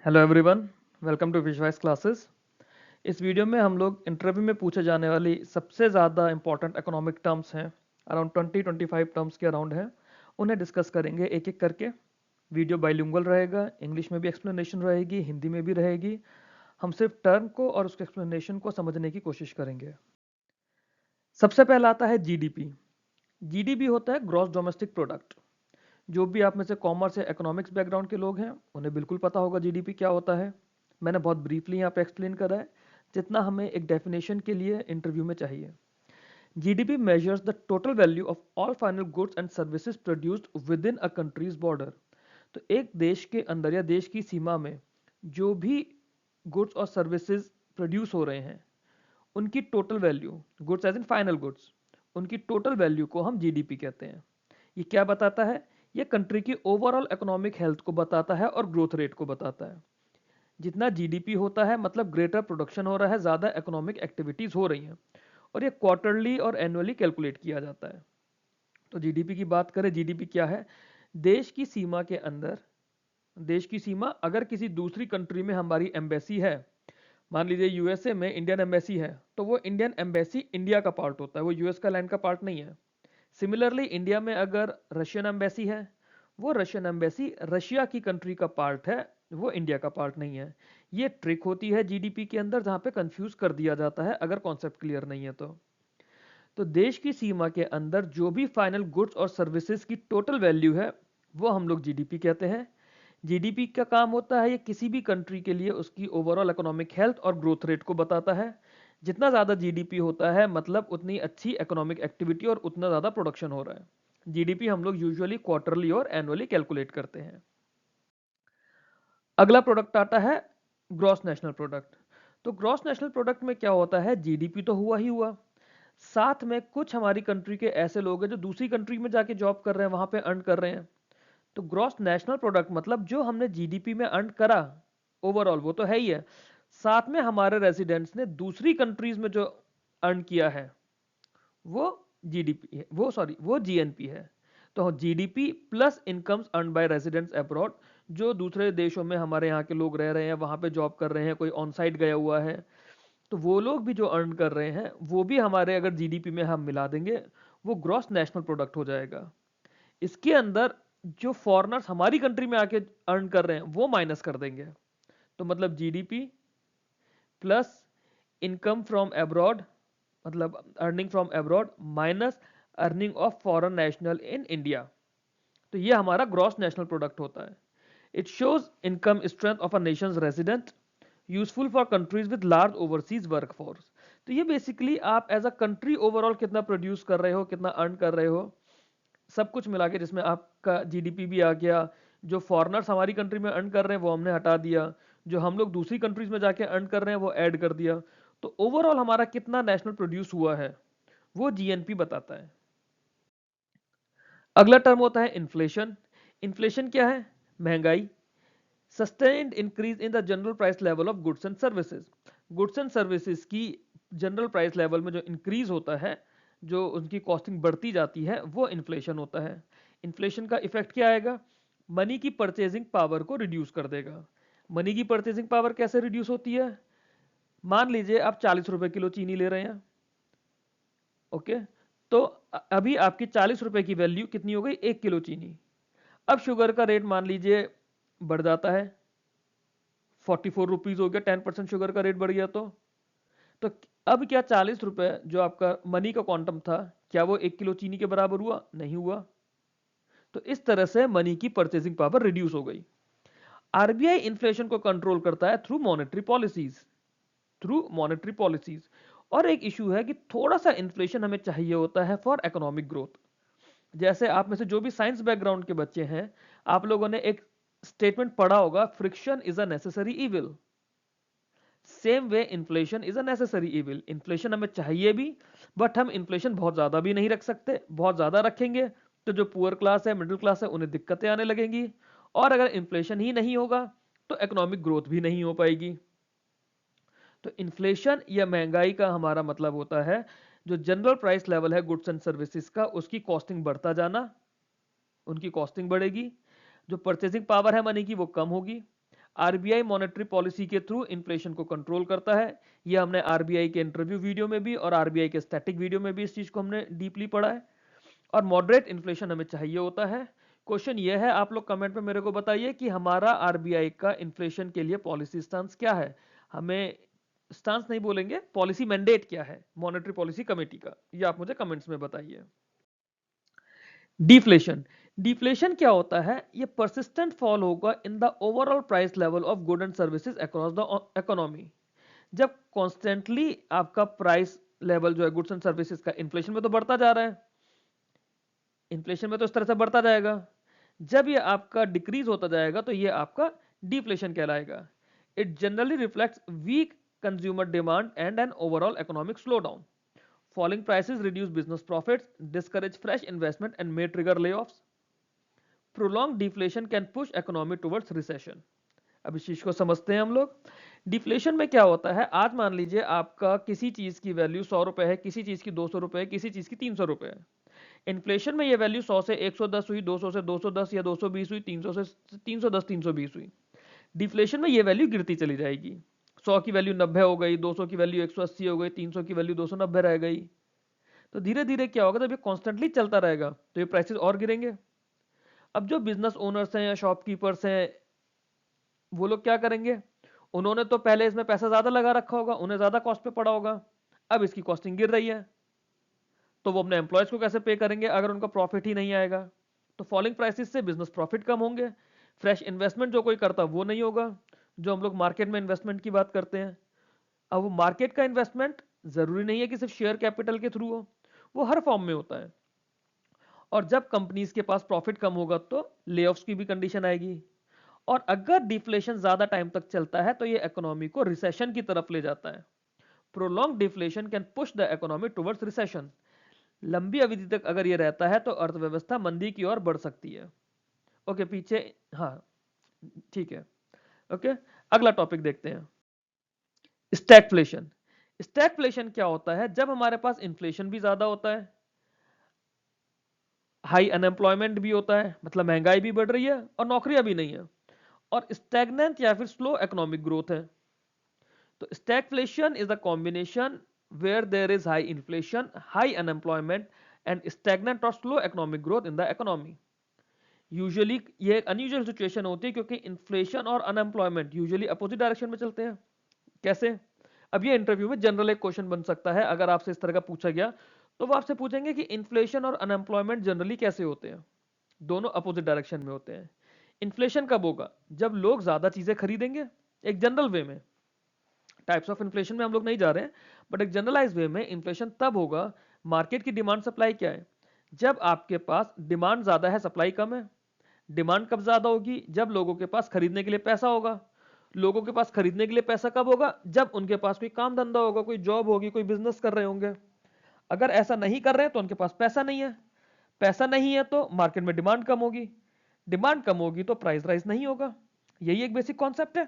Hello everyone, welcome to विश्वास classes. इस video में हम लोग इंटरव्यू में पूछे जाने वाली सबसे ज़्यादा इंपॉर्टेंट इकोनॉमिक टर्म्स हैं, अराउंड 20-25 टर्म्स के अराउंड हैं, उन्हें डिस्कस करेंगे एक एक करके। वीडियो बाइलिंगुअल रहेगा, इंग्लिश में भी एक्सप्लेनेशन रहेगी, हिंदी में भी रहेगी। हम सिर्फ टर्म को और उसके एक्सप्लेनेशन को समझने की कोशिश करेंगे। सबसे पहला आता है जीडीपी। जीडीपी होता है ग्रॉस डोमेस्टिक प्रोडक्ट। जो भी आप में से कॉमर्स या इकोनॉमिक्स बैकग्राउंड के लोग हैं उन्हें बिल्कुल पता होगा जीडीपी क्या होता है। मैंने बहुत ब्रीफली यहाँ पे एक्सप्लेन करा है जितना हमें एक डेफिनेशन के लिए इंटरव्यू में चाहिए। GDP measures the total value of all final goods and services produced with in a countries border. तो एक देश के अंदर या देश की सीमा में जो भी गुड्स और सर्विसेज प्रोड्यूस हो रहे हैं उनकी total value, goods as in final goods, उनकी टोटल वैल्यू को हम जीडीपी कहते हैं। ये क्या बताता है? ये कंट्री की ओवरऑल इकोनॉमिक हेल्थ को बताता है और ग्रोथ रेट को बताता है। जितना जीडीपी होता है मतलब ग्रेटर प्रोडक्शन हो रहा है, ज़्यादा इकोनॉमिक एक्टिविटीज़ हो रही हैं, और ये क्वार्टरली और एनुअली कैलकुलेट किया जाता है। तो जीडीपी की बात करें, जीडीपी क्या है? देश की सीमा के अंदर, देश की सीमा अगर किसी दूसरी कंट्री में हमारी एम्बेसी है, मान लीजिए यूएसए में इंडियन एम्बेसी है, तो वो इंडियन एम्बेसी इंडिया का पार्ट होता है, वो यूएस का लैंड का पार्ट नहीं है। सिमिलरली इंडिया में अगर रशियन एम्बेसी है, वो रशियन एम्बेसी रशिया की कंट्री का पार्ट है, वो इंडिया का पार्ट नहीं है। ये ट्रिक होती है जीडीपी के अंदर जहाँ पे कंफ्यूज कर दिया जाता है अगर कॉन्सेप्ट क्लियर नहीं है तो देश की सीमा के अंदर जो भी फाइनल गुड्स और सर्विसेज की टोटल वैल्यू है वो हम लोग जीडीपी कहते हैं। जीडीपी का काम होता है ये किसी भी कंट्री के लिए उसकी ओवरऑल इकोनॉमिक हेल्थ और ग्रोथ रेट को बताता है। जितना ज़्यादा जीडीपी होता है मतलब उतनी अच्छी इकोनॉमिक एक्टिविटी और उतना ज़्यादा प्रोडक्शन हो रहा है। जीडीपी हम लोग यूजुअली क्वार्टरली और एनुअली कैलकुलेट करते हैं। अगला प्रोडक्ट आता है ग्रॉस नेशनल प्रोडक्ट। तो ग्रॉस नेशनल प्रोडक्ट में क्या होता है? जीडीपी तो हुआ ही हुआ, साथ में कुछ हमारी कंट्री के ऐसे लोग हैं जो दूसरी कंट्री में जाके जॉब कर रहे हैं, वहां पे अर्न कर रहे हैं। तो ग्रॉस नेशनल प्रोडक्ट मतलब जो हमने जीडीपी में अर्न करा ओवरऑल वो तो है ही है, साथ में हमारे रेजिडेंट्स ने दूसरी कंट्रीज में जो अर्न किया है वो जीडीपी है, वो जीएनपी है। तो GDP plus incomes earn by residents abroad, जो दूसरे देशों में हमारे यहाँ के लोग रह रहे हैं, वहां पे जॉब कर रहे हैं, कोई ऑन साइट गया हुआ है, तो वो लोग भी जो अर्न कर रहे हैं वो भी हमारे अगर जीडीपी में हम मिला देंगे वो ग्रॉस नेशनल प्रोडक्ट हो जाएगा। इसके अंदर जो फॉरेनर्स हमारी कंट्री में आके अर्न कर रहे हैं वो माइनस कर देंगे। तो मतलब GDP plus income from abroad, मतलब earning from abroad minus earning of foreign national in India, तो ये हमारा ग्रॉस नेशनल प्रोडक्ट होता है। It shows income strength of a nation's resident, useful for countries with large overseas workforce. तो ये basically आप as a country overall कितना produce कर रहे हो, कितना अर्न कर रहे हो, सब कुछ मिला के, जिसमें आपका जीडीपी भी आ गया, जो फॉरेनर्स हमारी कंट्री में अर्न कर रहे हैं वो हमने हटा दिया, जो हम लोग दूसरी कंट्रीज में जाके अर्न कर रहे हैं वो ऐड कर दिया, तो ओवरऑल हमारा कितना नेशनल प्रोड्यूस हुआ है वो जीएनपी बताता है। अगला टर्म होता है इन्फ्लेशन। इन्फ्लेशन क्या है? महंगाई। Sustained increase in the general price level of goods and services. Goods and services की जनरल प्राइस लेवल में जो इंक्रीज होता है, जो उनकी कॉस्टिंग बढ़ती जाती है, वो इन्फ्लेशन होता है। इन्फ्लेशन का इफेक्ट क्या आएगा? मनी की परचेजिंग पावर को रिड्यूस कर देगा। मनी की परचेजिंग पावर कैसे रिड्यूस होती है? मान लीजिए आप 40 रुपए किलो चीनी ले रहे हैं, ओके, तो अभी आपकी 40 रुपए की वैल्यू कितनी हो गई? 1 किलो चीनी। अब शुगर का रेट मान लीजिए बढ़ जाता है, 44 रुपीज हो गया, 10% शुगर का रेट बढ़ गया तो अब क्या 40 रुपए जो आपका मनी का क्वांटम था, क्या वो 1 किलो चीनी के बराबर हुआ? नहीं हुआ। तो इस तरह से मनी की परचेसिंग पावर रिड्यूस हो गई। आरबीआई इन्फ्लेशन को कंट्रोल करता है थ्रू मॉनेटरी पॉलिसीज, और एक इशू है कि थोड़ा सा इन्फ्लेशन हमें चाहिए होता है फॉर इकोनॉमिक ग्रोथ। जैसे आप में से जो भी साइंस बैकग्राउंड के बच्चे हैं, आप लोगों ने एक स्टेटमेंट पढ़ा होगा, friction is a necessary evil. Same way inflation is a necessary evil. Inflation हमें चाहिए भी, बट हम इन्फ्लेशन बहुत ज्यादा भी नहीं रख सकते। बहुत ज्यादा रखेंगे तो जो पुअर क्लास है, मिडिल क्लास है, उन्हें दिक्कतें आने लगेंगी, और अगर इन्फ्लेशन ही नहीं होगा तो इकोनॉमिक ग्रोथ भी नहीं हो पाएगी। तो इन्फ्लेशन या महंगाई का हमारा मतलब होता है जो जनरल प्राइस लेवल है गुड्स एंड सर्विसेज का, उसकी कॉस्टिंग बढ़ता जाना, उनकी कॉस्टिंग बढ़ेगी, जो परचेसिंग पावर है मनी की वो कम होगी। आरबीआई मॉनेटरी पॉलिसी के थ्रू इन्फ्लेशन को कंट्रोल करता है। ये हमने आरबीआई के इंटरव्यू वीडियो में भी और आरबीआई के स्टैटिक वीडियो में भी इस चीज को हमने डीपली पढ़ा है। और मॉडरेट इन्फ्लेशन हमें चाहिए होता है। क्वेश्चन ये है, आप लोग कमेंट में मेरे को बताइए कि हमारा आरबीआई का इन्फ्लेशन के लिए पॉलिसी स्टांस क्या है। हमें स्टांस नहीं बोलेंगे, पॉलिसी मैंडेट क्या है मॉनेटरी पॉलिसी कमेटी का, ये आप मुझे कमेंट्स में बताइए। डिफ्लेशन, डिफ्लेशन क्या होता है? ये परसिस्टेंट फॉल होगा in the overall price level of good and services across the economy. जब कॉन्स्टेंटली आपका प्राइस लेवल जो है गुड्स एंड सर्विसेज का इन्फ्लेशन में तो बढ़ता जा रहा है, इन्फ्लेशन में तो इस तरह से बढ़ता जाएगा, जब ये आपका डिक्रीज होता जाएगा तो ये आपका डिफ्लेशन कहलाएगा। It generally reflects weak consumer demand and an overall economic slowdown. Falling prices reduce business profits, discourage fresh investment and may trigger layoffs. Prolonged deflation can push economy towards recession. अब इस चीज को समझते हैं हम लोग। Deflation में क्या होता है, आज मान लीजिए आपका किसी चीज की वैल्यू 100 रुपए है, किसी चीज की 200 रुपए है, किसी चीज की 300 रुपए है। इन्फ्लेशन में ये वैल्यू 100 से 110 हुई, 200 से 210 या 220 हुई, 300 से 310 320 हुई। डिफ्लेशन में ये वैल्यू गिरती चली जाएगी। 100 की वैल्यू 90 हो गई, 200 की वैल्यू 180 हो गई, 300 की वैल्यू 290 रह गई। तो धीरे धीरे क्या होगा, जब ये कॉन्स्टेंटली चलता रहेगा तो ये प्राइसेस और गिरेंगे। अब जो बिजनेस ओनर्स हैं या शॉपकीपर्स हैं, वो लोग क्या करेंगे? उन्होंने तो पहले इसमें पैसा ज्यादा लगा रखा होगा, उन्हें ज्यादा कॉस्ट पे पड़ा होगा। अब इसकी कॉस्टिंग गिर रही है तो वो अपने एम्प्लॉयज को कैसे पे करेंगे अगर उनका प्रॉफिट ही नहीं आएगा? तो फॉलिंग प्राइसेस से बिजनेस प्रॉफिट कम होंगे, फ्रेश इन्वेस्टमेंट जो कोई करता वो नहीं होगा। जो हम लोग मार्केट में इन्वेस्टमेंट की बात करते हैं, अब वो मार्केट का इन्वेस्टमेंट जरूरी नहीं है कि सिर्फ शेयर कैपिटल के थ्रू हो, वो हर फॉर्म में होता है। और जब कंपनीज के पास प्रॉफिट कम होगा तो लेऑफ्स की भी कंडीशन आएगी। और अगर डिफ्लेशन ज्यादा टाइम तक चलता है तो ये इकोनॉमी को रिसेशन की तरफ ले जाता है। Prolong deflation can push the economy towards recession. लंबी अवधि तक अगर ये रहता है तो अर्थव्यवस्था मंदी की ओर बढ़ सकती है। ओके, पीछे, हाँ ठीक है। ओके, अगला टॉपिक देखते हैं, स्टैगफ्लेशन। स्टैगफ्लेशन क्या होता है? जब हमारे पास इन्फ्लेशन भी ज्यादा होता है, हाई अनएम्प्लॉयमेंट भी होता है, मतलब महंगाई भी बढ़ रही है और नौकरियां भी नहीं है, और स्टैग्नेंट या फिर स्लो इकोनॉमिक ग्रोथ है। तो stagflation is the combination where there is high inflation, high unemployment and stagnant और slow economic growth in the economy. Usually ये एक अनयूजुअल सिचुएशन होती है क्योंकि इन्फ्लेशन और अनएम्प्लॉयमेंट यूजुअली अपोजिट डायरेक्शन में चलते हैं। कैसे? अब ये इंटरव्यू में जनरल एक क्वेश्चन बन सकता है, अगर आपसे इस तरह का पूछा गया तो वो आपसे पूछेंगे कि इन्फ्लेशन और अनएम्प्लॉयमेंट जनरली कैसे होते हैं? दोनों अपोजिट डायरेक्शन में होते हैं। इन्फ्लेशन कब होगा? जब लोग ज्यादा चीजें खरीदेंगे, एक जनरल वे में। टाइप्स ऑफ इन्फ्लेशन में हम लोग नहीं जा रहे हैं, बट एक जनरलाइज वे में इन्फ्लेशन तब होगा, मार्केट की डिमांड सप्लाई क्या है, जब आपके पास डिमांड ज्यादा है, सप्लाई कम है। डिमांड कब ज्यादा होगी? जब लोगों के पास खरीदने के लिए पैसा होगा। लोगों के पास खरीदने के लिए पैसा कब होगा? जब उनके पास कोई काम धंधा होगा, कोई जॉब होगी, कोई बिजनेस कर रहे होंगे। अगर ऐसा नहीं कर रहे हैं तो उनके पास पैसा नहीं है। पैसा नहीं है तो मार्केट में डिमांड कम होगी। डिमांड कम होगी तो प्राइस राइज नहीं होगा। यही एक बेसिक कॉन्सेप्ट है।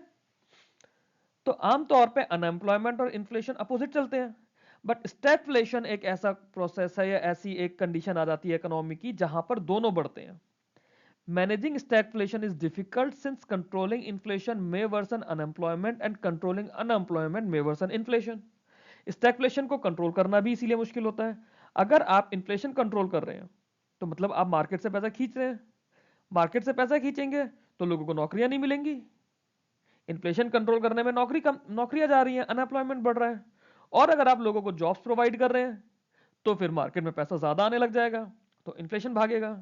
तो आमतौर पे अनएम्प्लॉयमेंट और इन्फ्लेशन अपोजिट चलते हैं, बट स्टैगफ्लेशन एक ऐसा प्रोसेस है या ऐसी एक कंडीशन आ जाती है इकोनॉमी की जहां पर दोनों बढ़ते हैं। Managing stagflation is difficult since controlling inflation may worsen unemployment and controlling unemployment may worsen inflation. Stagflation को कंट्रोल करना भी इसीलिए मुश्किल होता है। अगर आप इन्फ्लेशन कंट्रोल कर रहे हैं तो मतलब आप मार्केट से पैसा खींच रहे हैं। मार्केट से पैसा खींचेंगे तो लोगों को नौकरियां नहीं मिलेंगी। इन्फ्लेशन कंट्रोल करने में नौकरियां जा रही हैं, अनएम्प्लॉयमेंट बढ़ रहा है। और अगर आप लोगों को जॉब्स प्रोवाइड कर रहे हैं तो फिर मार्केट में पैसा ज्यादा आने लग जाएगा, तो इन्फ्लेशन भागेगा।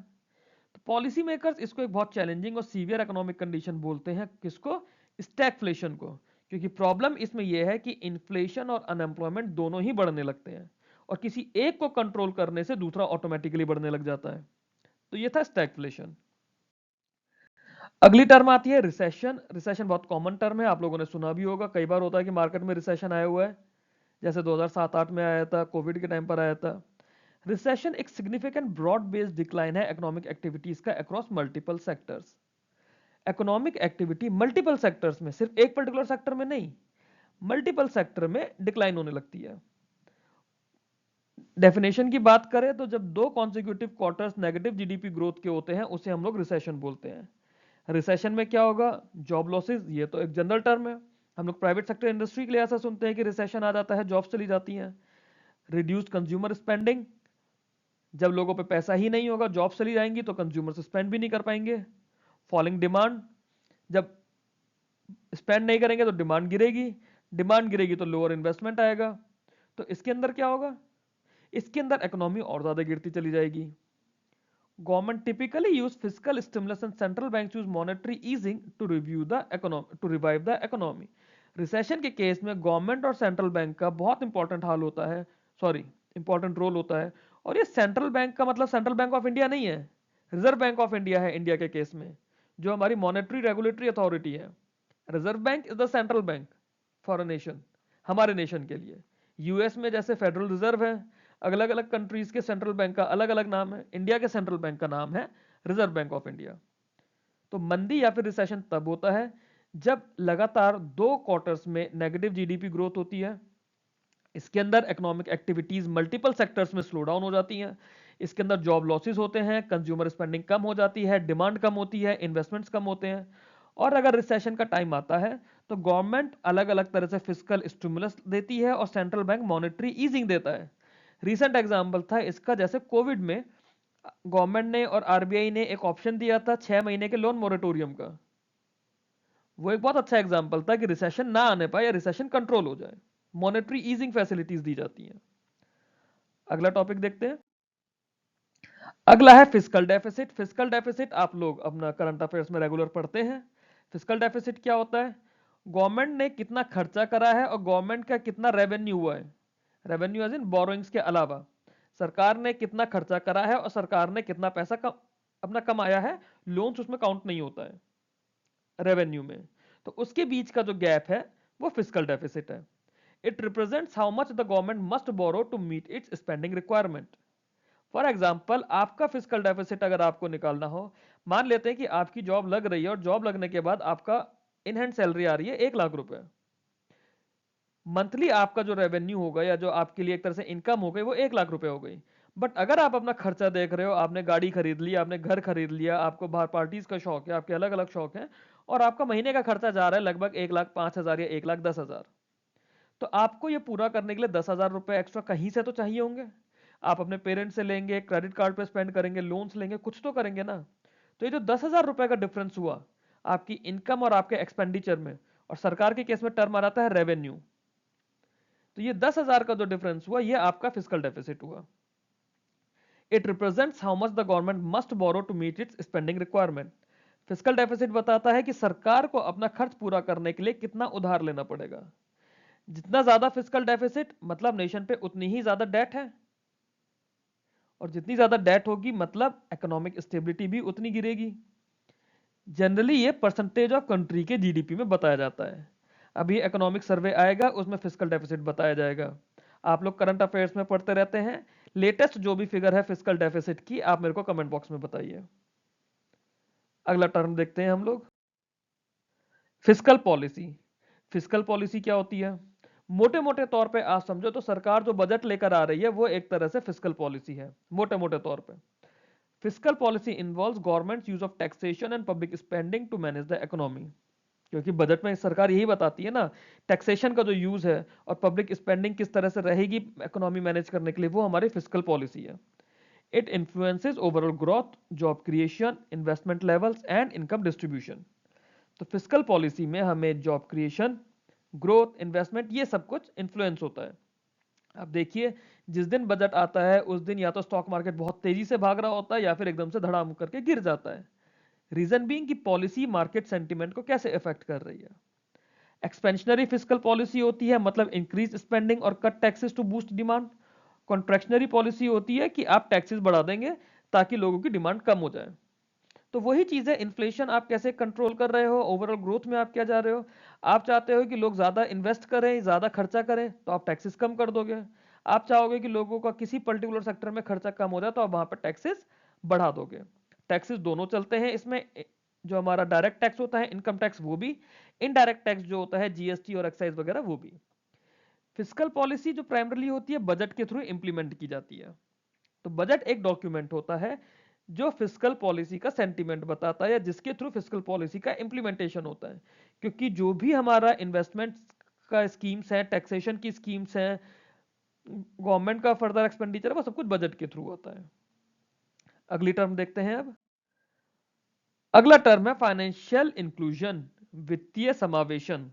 तो पॉलिसी मेकर्स इसको एक बहुत चैलेंजिंग और सीवियर इकोनॉमिक कंडीशन बोलते हैं। किसको? स्टैगफ्लेशन को। क्योंकि प्रॉब्लम इसमें यह है कि इन्फ्लेशन और अनएम्प्लॉयमेंट दोनों ही बढ़ने लगते हैं और किसी एक को कंट्रोल करने से दूसरा ऑटोमेटिकली बढ़ने लग जाता है। तो ये था स्टैगफ्लेशन। अगली टर्म आती है रिसेशन। रिसेशन बहुत कॉमन टर्म है, आप लोगों ने सुना भी होगा, कई बार होता है कि मार्केट में रिसेशन आया हुआ है, जैसे 2007-8 में आया था, कोविड के टाइम पर आया था। रिसेशन एक सिग्निफिकेंट ब्रॉड बेस्ड डिक्लाइन है इकोनॉमिक एक्टिविटीज का across multiple sectors. Economic activity multiple sectors में, सिर्फ एक पर्टिकुलर सेक्टर में नहीं, मल्टीपल सेक्टर में डिक्लाइन होने लगती है। डेफिनेशन की बात करें तो जब दो consecutive quarters negative GDP growth के होते हैं उसे हम लोग रिसेशन बोलते हैं। रिसेशन में क्या होगा? जॉब लॉसेस, ये तो एक जनरल टर्म है, हम लोग प्राइवेट सेक्टर इंडस्ट्री के लिए ऐसा सुनते हैं कि रिसेशन आ जाता है, जॉब्स चली जाती हैं। रिड्यूस्ड कंज्यूमर स्पेंडिंग, जब लोगों पे पैसा ही नहीं होगा, जॉब्स चली जाएंगी तो कंज्यूमर स्पेंड भी नहीं कर पाएंगे। फॉलिंग डिमांड, जब स्पेंड नहीं करेंगे तो डिमांड गिरेगी, डिमांड गिरेगी तो लोअर इन्वेस्टमेंट आएगा। तो इसके अंदर क्या होगा? इसके अंदर इकोनॉमी और ज्यादा गिरती चली जाएगी। Government typically use fiscal stimulus and central banks use monetary easing to revive the economy. Recession के केस में गवर्नमेंट और सेंट्रल बैंक का बहुत इंपॉर्टेंट हाल होता है, इंपॉर्टेंट रोल होता है। और ये सेंट्रल बैंक का मतलब सेंट्रल बैंक ऑफ इंडिया नहीं है, रिजर्व बैंक ऑफ इंडिया है इंडिया के केस में, जो हमारी मॉनेटरी रेगुलेटरी अथॉरिटी है। Reserve bank is the central bank for a nation, हमारे नेशन के लिए। यूएस में जैसे फेडरल रिजर्व है, अलग अलग कंट्रीज के सेंट्रल बैंक का अलग अलग नाम है, इंडिया के सेंट्रल बैंक का नाम है रिजर्व बैंक ऑफ इंडिया। तो मंदी या फिर रिसेशन तब होता है जब लगातार 2 क्वार्टर्स में नेगेटिव जीडीपी ग्रोथ होती है। इसके अंदर इकोनॉमिक एक्टिविटीज मल्टीपल सेक्टर्स में स्लो डाउन हो जाती हैं। इसके अंदर जॉब लॉसेस होते हैं, कंज्यूमर स्पेंडिंग कम हो जाती है, डिमांड कम होती है, इन्वेस्टमेंट्स कम होते हैं। और अगर रिसेशन का टाइम आता है तो गवर्नमेंट अलग अलग तरह से फिस्कल स्टिमुलस देती है और सेंट्रल बैंक मॉनेटरी ईजिंग देता है। रिसेंट एग्जाम्पल था इसका, जैसे कोविड में गवर्नमेंट ने और आरबीआई ने एक ऑप्शन दिया था 6 महीने के लोन मोरेटोरियम का। वो एक बहुत अच्छा एग्जाम्पल था कि रिसेशन ना आने पाए या रिसेशन कंट्रोल हो जाए, मॉनेटरी ईजिंग फैसिलिटीज दी जाती हैं। अगला टॉपिक देखते हैं। अगला है फिस्कल डेफिसिट। फिस्कल डेफिसिट आप लोग अपना करंट अफेयर्स में रेगुलर पढ़ते हैं। फिस्कल डेफिसिट क्या होता है? गवर्नमेंट ने कितना खर्चा करा है और गवर्नमेंट का कितना रेवेन्यू हुआ है। रेवेन्यू एज इन बोरोइंग्स के अलावा सरकार ने कितना खर्चा करा है और सरकार ने कितना पैसा अपना कमाया है, लोन्स उसमें काउंट नहीं होता है रेवेन्यू में। तो उसके बीच का जो गैप है वो फिस्कल डेफिसिट है। It represents how much the government must borrow to meet its spending requirement. For example, आपका फिस्कल डेफिसिट अगर आपको निकालना हो, मान लेते हैं कि आपकी जॉब लग रही है और जॉब लगने के बाद आपका इन हैंड सैलरी आ रही है 1 लाख रुपए। मंथली आपका जो रेवेन्यू होगा या जो आपके लिए एक तरह से इनकम हो गई वो 1 लाख रुपए हो गई। बट अगर आप अपना खर्चा देख रहे हो, आपने गाड़ी खरीद ली, आपने घर खरीद लिया, आपको बाहर पार्टीज का शौक है, आपके अलग अलग शौक हैं, और आपका महीने का खर्चा जा रहा है लगभग 1,05,000 या 1,10,000, तो आपको ये पूरा करने के लिए 10,000 रुपए एक्स्ट्रा कहीं से तो चाहिए होंगे। आप अपने पेरेंट्स से लेंगे, क्रेडिट कार्ड पे स्पेंड करेंगे, लोन्स लेंगे, कुछ तो करेंगे ना। तो ये जो 10,000 रुपए का डिफरेंस हुआ आपकी इनकम और आपके एक्सपेंडिचर में, और सरकार के केस में टर्म आ जाता है रेवेन्यू, तो ये 10,000 का जो डिफरेंस हुआ ये आपका फिस्कल डेफिसिट हुआ। It represents how much the government must borrow to meet its spending requirement. Fiscal deficit बताता है कि सरकार को अपना खर्च पूरा करने के लिए कितना उधार लेना पड़ेगा। जितना ज्यादा फिस्कल डेफिसिट मतलब नेशन पे उतनी ही ज्यादा डेट है, और जितनी ज्यादा डेट होगी मतलब इकोनॉमिक स्टेबिलिटी भी उतनी गिरेगी। जनरली ये परसेंटेज ऑफ कंट्री के जीडीपी में बताया जाता है। अभी इकोनॉमिक सर्वे आएगा उसमें फिस्कल डेफिसिट बताया जाएगा। आप लोग करंट अफेयर्स में पढ़ते रहते हैं, लेटेस्ट जो भी फिगर है फिस्कल डेफिसिट की आप मेरे को कमेंट बॉक्स में बताइए। अगला टर्म देखते हैं हम लोग, फिस्कल पॉलिसी। फिस्कल पॉलिसी क्या होती है? मोटे मोटे तौर पे आप समझो तो सरकार जो बजट लेकर आ रही है वो एक तरह से फिस्कल पॉलिसी है, मोटे मोटे तौर पे। Fiscal policy involves government use of taxation and public spending to manage the economy. क्योंकि बजट में सरकार यही बताती है ना, टैक्सेशन का जो यूज है और पब्लिक स्पेंडिंग किस तरह से रहेगी इकोनॉमी मैनेज करने के लिए, वो हमारी फिस्कल पॉलिसी है। It influences overall growth, job creation, investment levels and income distribution. तो फिस्कल पॉलिसी में हमें जॉब क्रिएशन, ग्रोथ, इन्वेस्टमेंट, ये सब कुछ इन्फ्लुएंस होता है। अब देखिए, जिस दिन बजट आता है उस दिन या तो स्टॉक मार्केट बहुत तेजी से भाग रहा होता है या फिर एकदम से धड़ाम करके गिर जाता है। रीजन बीइंग कि पॉलिसी मार्केट सेंटीमेंट को कैसे इफेक्ट कर रही है। एक्सपेंशनरी फिस्कल पॉलिसी होती है मतलब इंक्रीज स्पेंडिंग और cut taxes to boost demand. Contractionary policy होती है कि आप टैक्सेस बढ़ा देंगे ताकि लोगों की डिमांड कम हो जाए। तो वही चीज है, इन्फ्लेशन आप कैसे कंट्रोल कर रहे हो, ओवरऑल ग्रोथ में आप क्या जा रहे हो। आप चाहते हो कि लोग ज्यादा इन्वेस्ट करें, ज्यादा खर्चा करें, तो आप टैक्सेस कम कर दोगे। आप चाहोगे कि लोगों का किसी पर्टिकुलर सेक्टर में खर्चा कम हो जाए तो आप वहां पर टैक्सेस बढ़ा दोगे। टैक्सेस दोनों चलते हैं इसमें, जो हमारा डायरेक्ट टैक्स होता है इनकम टैक्स वो भी, इनडायरेक्ट टैक्स जो होता है जीएसटी और एक्साइज वगैरह वो भी। फिस्कल पॉलिसी जो प्राइमरली होती है बजट के थ्रू इंप्लीमेंट की जाती है। तो बजट एक डॉक्यूमेंट होता है जो फिस्कल पॉलिसी का सेंटीमेंट बताता है या जिसके थ्रू फिस्कल पॉलिसी का इंप्लीमेंटेशन होता है। क्योंकि जो भी हमारा इन्वेस्टमेंट का स्कीम्स है, टैक्सेशन की स्कीम्स हैं, गवर्नमेंट का फर्दर एक्सपेंडिचर है, वो सब कुछ बजट के थ्रू होता है। अगली टर्म देखते हैं अब। अगला टर्म है फाइनेंशियल इंक्लूजन, वित्तीय समावेशन।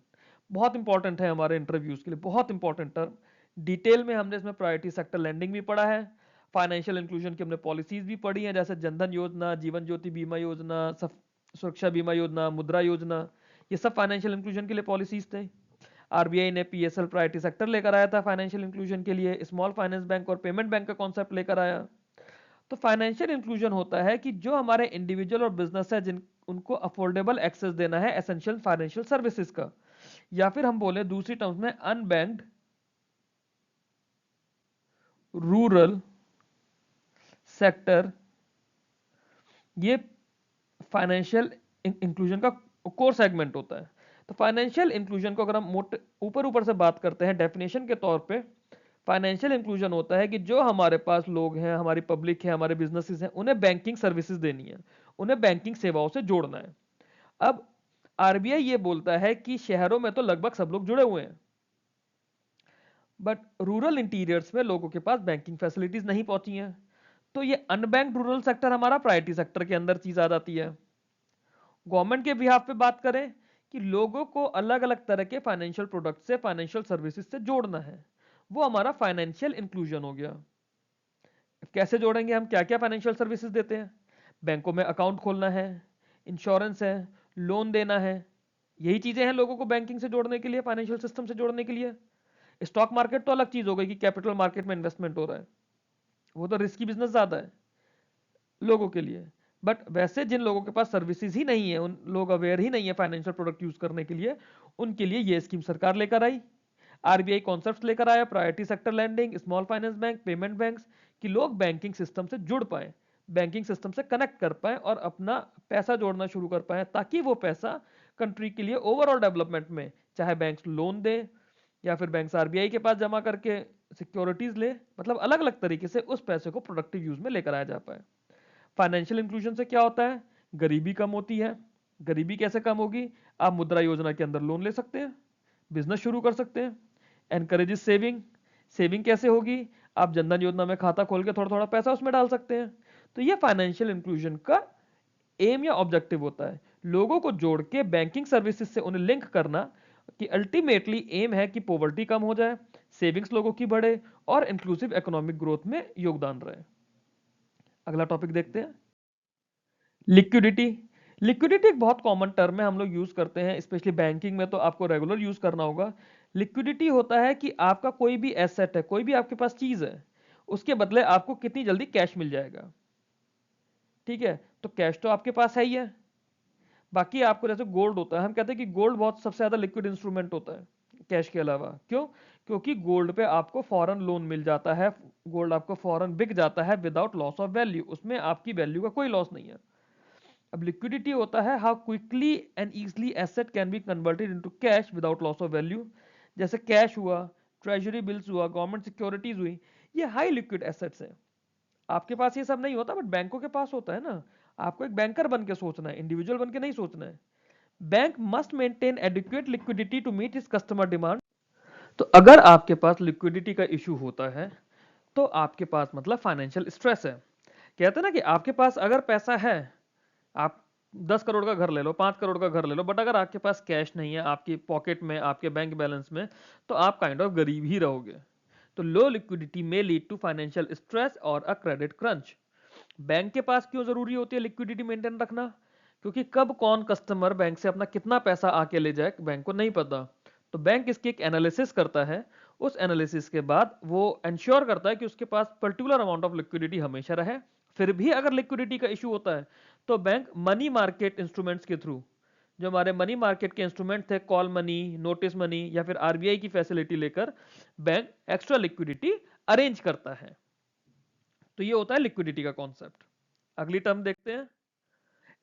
बहुत इंपॉर्टेंट है हमारे इंटरव्यूज के लिए, बहुत इंपॉर्टेंट टर्म। डिटेल में हमने इसमें प्रायोरिटी सेक्टर लैंडिंग भी पढ़ा है, फाइनेंशियल इंक्लूजन की हमने पॉलिसीज भी पढ़ी हैं, जैसे जनधन योजना, जीवन ज्योति बीमा योजना, सुरक्षा बीमा योजना, मुद्रा योजना, ये सब फाइनेंशियल इंक्लूजन के लिए पॉलिसीज थे। आरबीआई ने पीएसएल प्रायोरिटी सेक्टर लेकर आया था फाइनेंशियल इंक्लूजन के लिए, स्मॉल फाइनेंस बैंक और पेमेंट बैंक का कॉन्सेप्ट लेकर आया। तो फाइनेंशियल इंक्लूजन होता है कि जो हमारे इंडिविजुअल और बिजनेस है जिन उनको अफोर्डेबल एक्सेस देना है एसेंशियल फाइनेंशियल सर्विसेज का, या फिर हम बोले दूसरी टर्म्स में अनबैंक्ड रूरल सेक्टर, ये फाइनेंशियल इंक्लूजन का कोर सेगमेंट होता है। तो फाइनेंशियल इंक्लूजन को अगर हम ऊपर ऊपर से बात करते हैं डेफिनेशन के तौर पे, फाइनेंशियल इंक्लूजन होता है कि जो हमारे पास लोग हैं, हमारी पब्लिक है, हमारे बिजनेसेस हैं, उन्हें बैंकिंग सर्विसेज देनी है, उन्हें बैंकिंग सेवाओं से जोड़ना है। अब आरबीआई ये बोलता है कि शहरों में तो लगभग सब लोग जुड़े हुए हैं, बट रूरल इंटीरियर्स में लोगों के पास बैंकिंग फैसिलिटीज नहीं पहुंची हैं। तो ये अनबैंक्ड रूरल सेक्टर हमारा प्रायोरिटी सेक्टर के अंदर चीज आ जाती है। गवर्नमेंट के बिहाफ पे बात करें कि लोगों को अलग अलग तरह के फाइनेंशियल प्रोडक्ट से, फाइनेंशियल सर्विसेज से जोड़ना है, वो हमारा फाइनेंशियल इंक्लूजन हो गया। कैसे जोड़ेंगे हम, क्या क्या फाइनेंशियल सर्विसेज देते हैं? बैंकों में अकाउंट खोलना है, इंश्योरेंस है, लोन देना है, यही चीजें हैं लोगों को बैंकिंग से जोड़ने के लिए, फाइनेंशियल सिस्टम से जोड़ने के लिए। स्टॉक मार्केट तो अलग चीज हो गई कि कैपिटल मार्केट में इन्वेस्टमेंट हो रहा है, वो तो रिस्की बिजनेस ज्यादा है लोगों के लिए। बट वैसे जिन लोगों के पास सर्विसेज ही नहीं है, उन लोग अवेयर ही नहीं है फाइनेंशियल प्रोडक्ट यूज करने के लिए, उनके लिए ये स्कीम सरकार लेकर आई। आरबीआई कॉन्सेप्ट लेकर आया, priority sector lending, small finance bank, payment banks, कि लोग बैंकिंग सिस्टम से जुड़ पाए, बैंकिंग सिस्टम से कनेक्ट कर पाए और अपना पैसा जोड़ना शुरू कर पाए, ताकि वो पैसा कंट्री के लिए ओवरऑल डेवलपमेंट में, चाहे बैंक्स लोन दे या फिर बैंक्स आरबीआई के पास जमा करके सिक्योरिटीज ले, मतलब अलग अलग तरीके से उस पैसे को प्रोडक्टिव यूज में लेकर आया जा पाए। फाइनेंशियल इंक्लूजन से क्या होता है? गरीबी कम होती है। गरीबी कैसे कम होगी? आप मुद्रा योजना के अंदर लोन ले सकते हैं, बिजनेस शुरू कर सकते हैं। एनकरेजेस सेविंग, सेविंग कैसे होगी? आप जनधन योजना में खाता खोल के थोड़ा थोड़ा पैसा उसमें डाल सकते हैं। तो ये फाइनेंशियल इंक्लूजन का एम या ऑब्जेक्टिव होता है, लोगों को जोड़ के बैंकिंग सर्विसेज से उन्हें लिंक करना, कि अल्टीमेटली एम है कि पॉवर्टी कम हो जाए, सेविंग्स लोगों की बढ़े और इंक्लूसिव इकोनॉमिक ग्रोथ में योगदान रहे। अगला टॉपिक देखते हैं, लिक्विडिटी। लिक्विडिटी एक बहुत कॉमन टर्म है, हम लोग यूज करते हैं, स्पेशली बैंकिंग में तो आपको रेगुलर यूज करना होगा। लिक्विडिटी होता है कि आपका कोई भी एसेट है, कोई भी आपके पास चीज है, उसके बदले आपको कितनी जल्दी कैश मिल जाएगा। ठीक है, तो कैश तो आपके पास है ही है, बाकी आपको जैसे गोल्ड होता है, हम कहते हैं कि गोल्ड बहुत सबसे ज्यादा लिक्विड इंस्ट्रूमेंट होता है कैश के अलावा। क्यों? क्योंकि गोल्ड पे आपको फॉरेन लोन मिल जाता है, गोल्ड आपको फॉरेन बिक जाता है विदाउट लॉस ऑफ वैल्यू, उसमें आपकी वैल्यू का कोई लॉस नहीं है। अब लिक्विडिटी होता है how quickly and easily asset can be converted into cash without loss of value. जैसे कैश हुआ, ट्रेजरी बिल्स हुआ, गवर्नमेंट सिक्योरिटीज हुई, ये हाई लिक्विड एसेट्स हैं। आपके पास ये सब नहीं होता, बट बैंकों के पास होता है ना। आपको एक बैंकर बन के सोचना है, इंडिविजुअल बन के नहीं सोचना है। Bank must maintain adequate liquidity to meet its customer demand. तो अगर आपके पास लिक्विडिटी का इशू होता है, तो आपके पास मतलब फाइनेंशियल स्ट्रेस है। कहते हैं ना कि आपके पास अगर पैसा है, आप 10 करोड़ का घर ले लो, 5 करोड़ का घर ले लो, बट अगर आपके पास कैश नहीं है आपकी पॉकेट में, आपके बैंक बैलेंस में, तो आप काइंड ऑफ गरीब ही रहोगे। तो लो लिक्विडिटी में लीड टू फाइनेंशियल स्ट्रेस और अ क्रेडिट क्रंच। बैंक के पास क्यों जरूरी होती है लिक्विडिटी मेंटेन रखना? क्योंकि कब कौन कस्टमर बैंक से अपना कितना पैसा आके ले जाए, बैंक को नहीं पता। तो बैंक इसकी एक एनालिसिस करता है, उस एनालिसिस के बाद वो इंश्योर करता है कि उसके पास पर्टिकुलर अमाउंट ऑफ लिक्विडिटी हमेशा रहे। फिर भी अगर लिक्विडिटी का इशू होता है, तो बैंक मनी मार्केट इंस्ट्रूमेंट्स के थ्रू, जो हमारे मनी मार्केट के इंस्ट्रूमेंट थे, कॉल मनी, नोटिस मनी या फिर आरबीआई की फैसिलिटी लेकर बैंक एक्स्ट्रा लिक्विडिटी अरेंज करता है। तो ये होता है लिक्विडिटी का कॉन्सेप्ट। अगली टर्म देखते हैं,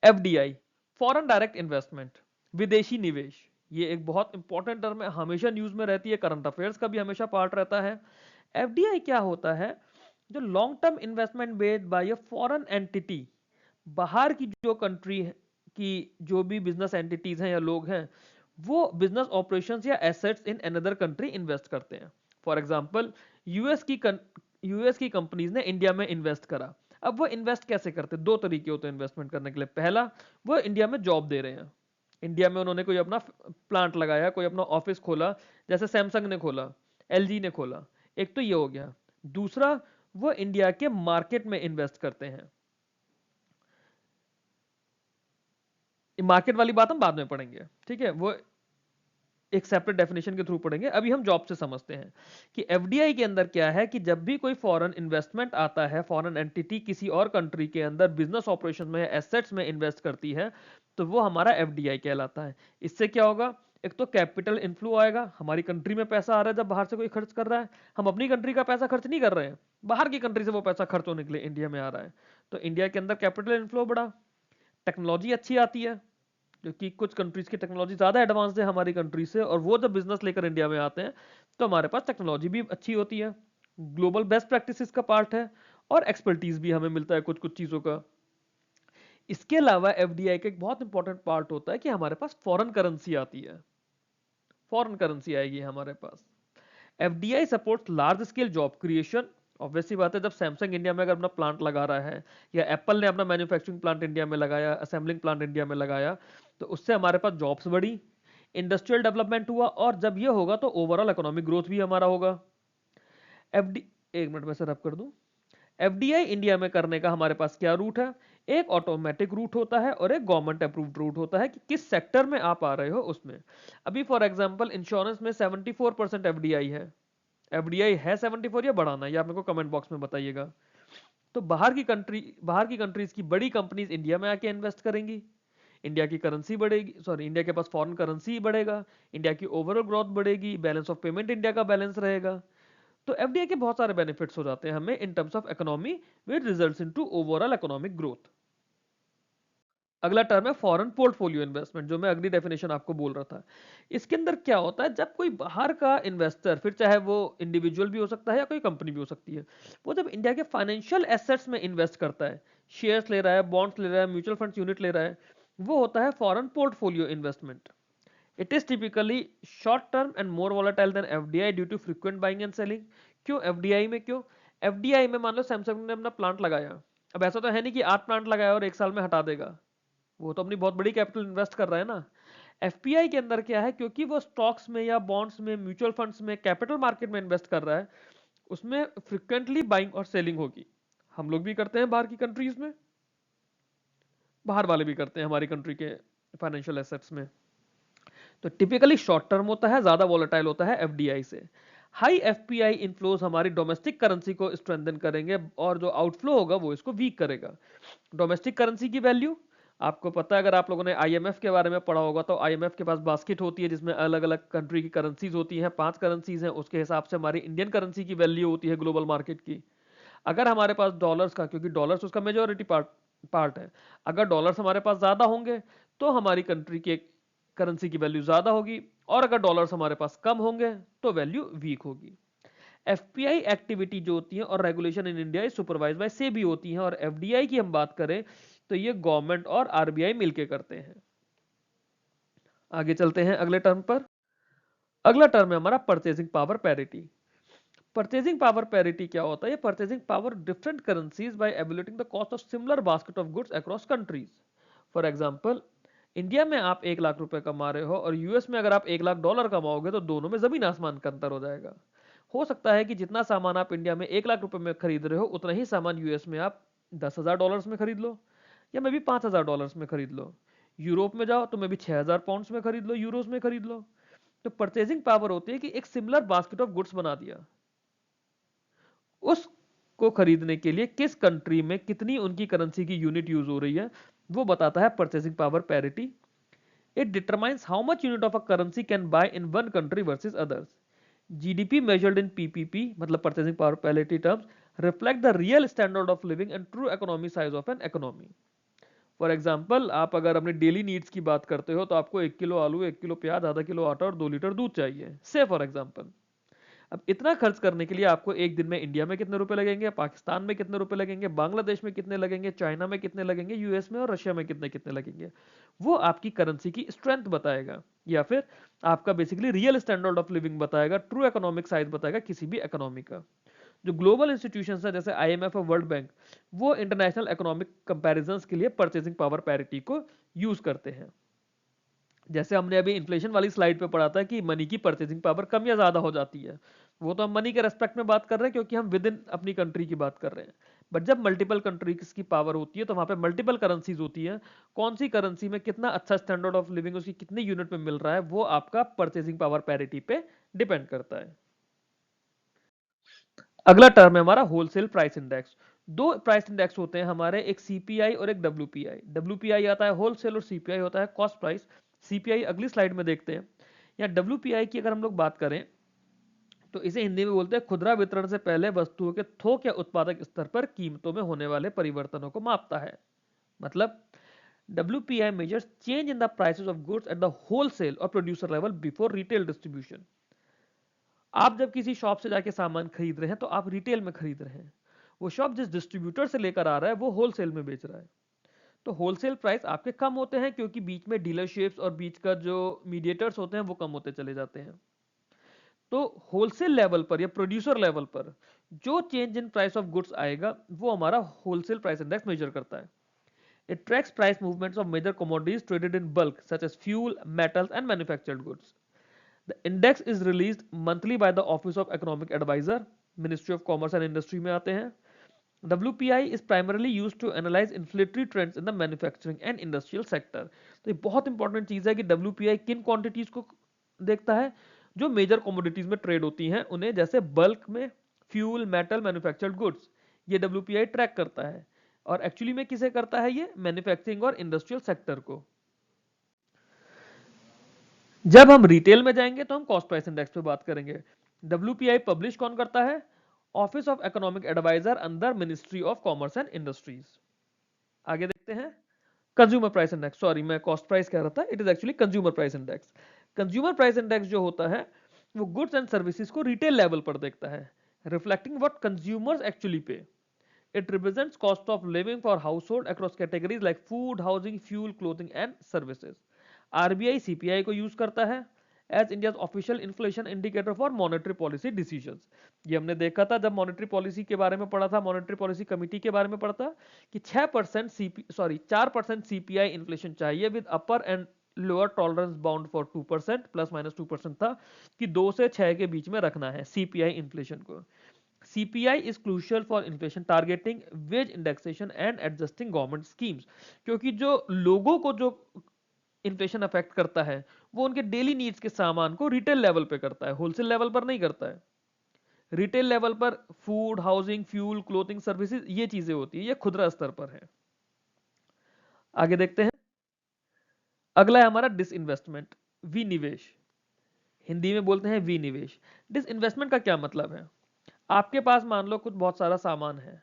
एफडीआई, फॉरेन डायरेक्ट इन्वेस्टमेंट, विदेशी निवेश। ये एक बहुत इंपॉर्टेंट टर्म है, हमेशा न्यूज में रहती है, करंट अफेयर्स का भी हमेशा पार्ट रहता है। एफडीआई क्या होता है? जो long term investment based by a foreign entity बाहर की जो कंट्री की जो भी बिजनेस एंटिटीज हैं या लोग हैं, वो बिजनेस ऑपरेशंस या assets in another country invest करते हैं। फॉर एग्जांपल, यूएस की कंपनीज ने इंडिया में इन्वेस्ट करा। अब वो इन्वेस्ट कैसे करते हैं? दो तरीके होते हैं इन्वेस्टमेंट करने के लिए। पहला, वो इंडिया में जॉब दे रहे हैं। इंडिया में उन्होंने कोई अपना प्लांट लगाया, कोई अपना ऑफिस खोला, जैसे सैमसंग ने खोला, एलजी ने खोला। एक तो ये हो गया। दूसरा, वो इंडिया के मार्केट में इन्वेस्ट करते हैं। मार्केट वाली बात हम बाद में पढ़ेंगे, ठीक है, वो एक सेपरेट डेफिनेशन के थ्रू पढ़ेंगे। अभी हम जॉब से समझते हैं कि एफडीआई के अंदर क्या है, कि जब भी कोई फॉरेन इन्वेस्टमेंट आता है, फॉरेन एंटिटी किसी और कंट्री के अंदर बिजनेस ऑपरेशन में या एसेट्स में इन्वेस्ट करती है, तो वो हमारा एफडीआई कहलाता है। इससे क्या होगा? एक तो कैपिटल इनफ्लो आएगा, हमारी कंट्री में पैसा आ रहा है जब बाहर से कोई खर्च कर रहा है। हम अपनी कंट्री का पैसा खर्च नहीं कर रहे हैं, बाहर की कंट्री से वो पैसा खर्च होने के लिए इंडिया में आ रहा है। तो इंडिया के अंदर कैपिटल इनफ्लो बढ़ा, टेक्नोलॉजी अच्छी आती है, क्योंकि कुछ कंट्रीज की टेक्नोलॉजी ज़्यादा एडवांस है हमारी कंट्री से, और वो जब बिजनेस लेकर इंडिया में आते हैं तो हमारे पास टेक्नोलॉजी भी अच्छी होती है, ग्लोबल बेस्ट प्रैक्टिसेस का पार्ट है, और एक्सपर्टीज भी हमें मिलता है कुछ कुछ चीज़ों का। इसके अलावा एफडीआई का एक बहुत इंपॉर्टेंट पार्ट होता है कि हमारे पास फॉरेन करेंसी आती है, फॉरेन करेंसी आएगी हमारे पास। FDI supports large scale job creation. Obviously बात है, जब सैमसंग इंडिया में अगर अपना प्लांट लगा रहा है, या एप्पल ने अपना मैन्युफैक्चरिंग प्लांट इंडिया में लगाया, असेंबलिंग प्लांट इंडिया में लगाया, तो उससे हमारे पास जॉब्स बढ़ी, इंडस्ट्रियल डेवलपमेंट हुआ, और जब ये होगा तो ओवरऑल इकोनॉमिक ग्रोथ भी हमारा होगा। एफडी एक मिनट में सर कर दूं। एफडीआई इंडिया में करने का हमारे पास क्या रूट है? एक ऑटोमेटिक रूट होता है और एक गवर्नमेंट अप्रूव्ड रूट होता है, कि किस सेक्टर में आप आ रहे हो उसमें। अभी फॉर एग्जांपल इंश्योरेंस में 74% एफडीआई है। एफडीआई है 74 या बढ़ाना है, ये आप मेरे को कमेंट बॉक्स में बताइएगा। तो बाहर की कंट्रीज की बड़ी कंपनीज इंडिया में आके इन्वेस्ट करेंगी, इंडिया की करेंसी बढ़ेगी, सॉरी इंडिया के पास फॉरेन करेंसी बढ़ेगा, इंडिया की ओवरऑल ग्रोथ बढ़ेगी, बैलेंस ऑफ पेमेंट इंडिया का बैलेंस रहेगा। तो एफडीआई के बहुत सारे बेनिफिट्स हो जाते हैं हमें in terms of economy, which results into overall economic growth. अगला टर्म है फॉरेन पोर्टफोलियो इन्वेस्टमेंट, जो मैं अगली डेफिनेशन आपको बोल रहा था। इसके अंदर क्या होता है, जब कोई बाहर का इन्वेस्टर, फिर चाहे वो इंडिविजुअल भी हो सकता है या कोई कंपनी भी हो सकती है, वो जब इंडिया के फाइनेंशियल एसेट्स में इन्वेस्ट करता है, शेयर्स ले रहा है, बॉन्ड्स ले रहा है, म्यूचुअल फंड्स यूनिट ले रहा है, वो होता है foreign portfolio investment. It is typically short term and more volatile than FDI due to frequent buying and selling. क्यों एफडीआई में? क्यों एफडीआई में, मान लो सैमसंग ने अपना प्लांट लगाया, अब ऐसा तो है नहीं कि 8 प्लांट लगाया और 1 साल में हटा देगा, वो तो अपनी बहुत बड़ी कैपिटल इन्वेस्ट कर रहा है ना। एफपीआई के अंदर क्या है, क्योंकि वो स्टॉक्स में या बॉन्ड्स में, म्यूचुअल फंड्स में, कैपिटल मार्केट में इन्वेस्ट कर रहा है, उसमें फ्रिक्वेंटली बाइंग और सेलिंग होगी। हम लोग भी करते हैं बाहर की कंट्रीज में, बाहर वाले भी करते हैं हमारी कंट्री के फाइनेंशियल एसेट्स में। तो टिपिकली शॉर्ट टर्म होता है, ज्यादा वॉलेटाइल होता है एफडीआई से। हाई एफपीआई इनफ्लोज हमारी डोमेस्टिक करेंसी को स्ट्रेंथन करेंगे, और जो आउटफ्लो होगा वो इसको वीक करेगा। डोमेस्टिक करेंसी की वैल्यू आपको पता है, अगर आप लोगों ने आईएमएफ के बारे में पढ़ा होगा, तो आईएमएफ के पास बास्केट होती है जिसमें अलग अलग कंट्री की करेंसीज होती हैं, 5 करेंसीज हैं, उसके हिसाब से हमारी इंडियन करेंसी की वैल्यू होती है ग्लोबल मार्केट की। अगर हमारे पास डॉलर्स का, क्योंकि डॉलर्स उसका मेजोरिटी पार्ट पार्ट है, अगर डॉलर्स हमारे पास ज्यादा होंगे तो हमारी कंट्री के करेंसी की वैल्यू ज्यादा होगी, और अगर डॉलर्स हमारे पास कम होंगे तो वैल्यू वीक होगी। एफपीआई एक्टिविटी जो होती है और regulation in India supervise by SEBI होती है, और एफडीआई की हम बात करें तो ये गवर्नमेंट और आरबीआई मिलके करते हैं। आगे चलते हैं अगले टर्म पर। अगला टर्म है हमारा purchasing power parity. Purchasing power parity क्या होता है? ये purchasing power different currencies by evaluating the cost of similar basket of goods across countries. For example, India में आप 1 लाख रुपए कमा रहे हो, और यूएस में अगर आप 1 लाख डॉलर कमाओगे, तो दोनों में जमीन आसमान का अंतर हो जाएगा। हो सकता है कि जितना सामान आप इंडिया में 1 लाख रुपए में खरीद रहे हो, उतना ही सामान यूएस में आप 10,000 डॉलर्स में खरीद लो, या मे भी 5,000 डॉलर्स में खरीद लो। यूरोप में जाओ तो मे भी 6,000 पाउंड्स में खरीद लो, यूरोस में खरीद लो। तो परचेजिंग पावर होती है कि एक सिमिलर बास्केट ऑफ गुड्स बना दिया, उसको खरीदने के लिए किस कंट्री में कितनी उनकी करेंसी की यूनिट यूज हो रही है, वो बताता है purchasing power parity. It determines how much unit of a currency can buy in one country versus others. GDP measured in PPP, मतलब purchasing power parity terms, reflect the real standard of living and true economy size of an economy. For example, आप अगर अपने daily needs की बात करते हो, तो आपको 1 किलो आलू, 1 किलो प्याज, आधा किलो आटा और 2 लीटर दूध चाहिए, से फॉर एग्जाम्पल। अब इतना खर्च करने के लिए आपको एक दिन में इंडिया में कितने रुपए लगेंगे, पाकिस्तान में कितने रुपए लगेंगे, बांग्लादेश में कितने लगेंगे, चाइना में कितने लगेंगे, यूएस में और रशिया में कितने कितने लगेंगे, वो आपकी करेंसी की स्ट्रेंथ बताएगा, या फिर आपका basically real standard of living बताएगा, ट्रू इकोनॉमिक साइज बताएगा किसी भी इकोनॉमी का। जो ग्लोबल इंस्टीट्यूशंस है जैसे आईएमएफ और वर्ल्ड बैंक, वो इंटरनेशनल इकोनॉमिक कंपैरिजंस के लिए परचेसिंग पावर पैरिटी को यूज करते हैं। जैसे हमने अभी इन्फ्लेशन वाली स्लाइड पे पढ़ा था कि मनी की परचेसिंग पावर कम या ज्यादा हो जाती है, वो तो हम मनी के रेस्पेक्ट में बात कर रहे हैं क्योंकि हम विद इन अपनी कंट्री की बात कर रहे हैं। बट जब मल्टीपल कंट्रीज की पावर होती है तो वहां पे मल्टीपल करेंसीज होती है, कौन सी करेंसी में कितना अच्छा स्टैंडर्ड ऑफ लिविंग उसकी कितनी यूनिट में मिल रहा है, वो आपका परचेसिंग पावर पैरिटी पे डिपेंड करता है। अगला टर्म है हमारा होलसेल प्राइस इंडेक्स। दो प्राइस इंडेक्स होते हैं हमारे, एक सीपीआई और एक डब्ल्यूपीआई। डब्ल्यूपीआई आता है होलसेल और सीपीआई होता है कॉस्ट प्राइस। सीपीआई अगली स्लाइड में देखते हैं। या डब्ल्यूपीआई की अगर हम लोग बात करें तो इसे हिंदी में बोलते हैं खुदरा वितरण से पहले वस्तुओं के थोक या उत्पादक स्तर पर कीमतों में होने वाले परिवर्तनों को मापता है। मतलब WPI measures change in the prices of goods at the wholesale or producer level before retail distribution। आप जब किसी शॉप से जाके सामान खरीद रहे हैं तो आप रिटेल में खरीद रहे हैं, वो शॉप जिस डिस्ट्रीब्यूटर से लेकर आ रहा है वो होलसेल में बेच रहा है। तो होलसेल प्राइस आपके कम होते हैं क्योंकि बीच में डीलरशिप्स और बीच का जो मीडिएटर्स होते हैं वो कम होते चले जाते हैं। तो होलसेल लेवल पर या प्रोड्यूसर लेवल पर जो change in price of goods आएगा वो हमारा होलसेल प्राइस इंडेक्स मेजर करता है। It tracks price movements of major commodities traded in bulk such as fuel, metals and manufactured goods. The index is released monthly by the Office of Economic Advisor, Ministry of Commerce and Industry में आते हैं। WPI is primarily used to analyze inflationary trends in the manufacturing and industrial sector। तो ये बहुत important चीज है कि WPI किन क्वांटिटीज को देखता है, जो मेजर कमोडिटीज में ट्रेड होती हैं उन्हें, जैसे बल्क में फ्यूल, मेटल, मैन्युफैक्चर्ड गुड्स, ये WPI ट्रैक करता है। और एक्चुअली में किसे करता है, ये मैन्युफैक्चरिंग और इंडस्ट्रियल सेक्टर को। जब हम रिटेल में जाएंगे तो हम कॉस्ट प्राइस इंडेक्स पे बात करेंगे। WPI पब्लिश कौन करता है, office of economic adviser under ministry of commerce and industries. आगे देखते हैं कंज्यूमर प्राइस इंडेक्स, सॉरी मैं कॉस्ट प्राइस कह रहा था, it is actually consumer price index. Consumer price index जो होता है वो गुड्स एंड सर्विसेज को रिटेल लेवल पर देखता है, reflecting what consumers actually pay. It represents cost of living for household across categories like food, housing, fuel, clothing and services। RBI CPI को use करता है as India's official inflation indicator for monetary policy decisions। ये हमने देखा था जब monetary policy के बारे में पढ़ा था, मॉनेटरी पॉलिसी कमेटी के बारे में पढ़ा था कि 4% CPI इन्फ्लेशन चाहिए with upper and lower tolerance bound for 2% plus minus 2% था कि 2 से 6 के बीच में रखना है CPI इन्फ्लेशन को। CPI is crucial for inflation targeting, wage indexation and adjusting government schemes। क्योंकि जो लोगों को जो इन्फ्लेशन अफेक्ट करता है वो उनके डेली नीड्स के सामान को रिटेल लेवल पे करता है, होलसेल लेवल पर नहीं करता है। रिटेल लेवल पर food, housing, fuel, clothing, services ये चीजें होती है, ये खुदरा स्तर पर है। आगे देखते हैं। अगला है हमारा डिसइन्वेस्टमेंट, विनिवेश। हिंदी में बोलते हैं विनिवेश। डिसइन्वेस्टमेंट का क्या मतलब है, आपके पास मान लो कुछ बहुत सारा सामान है,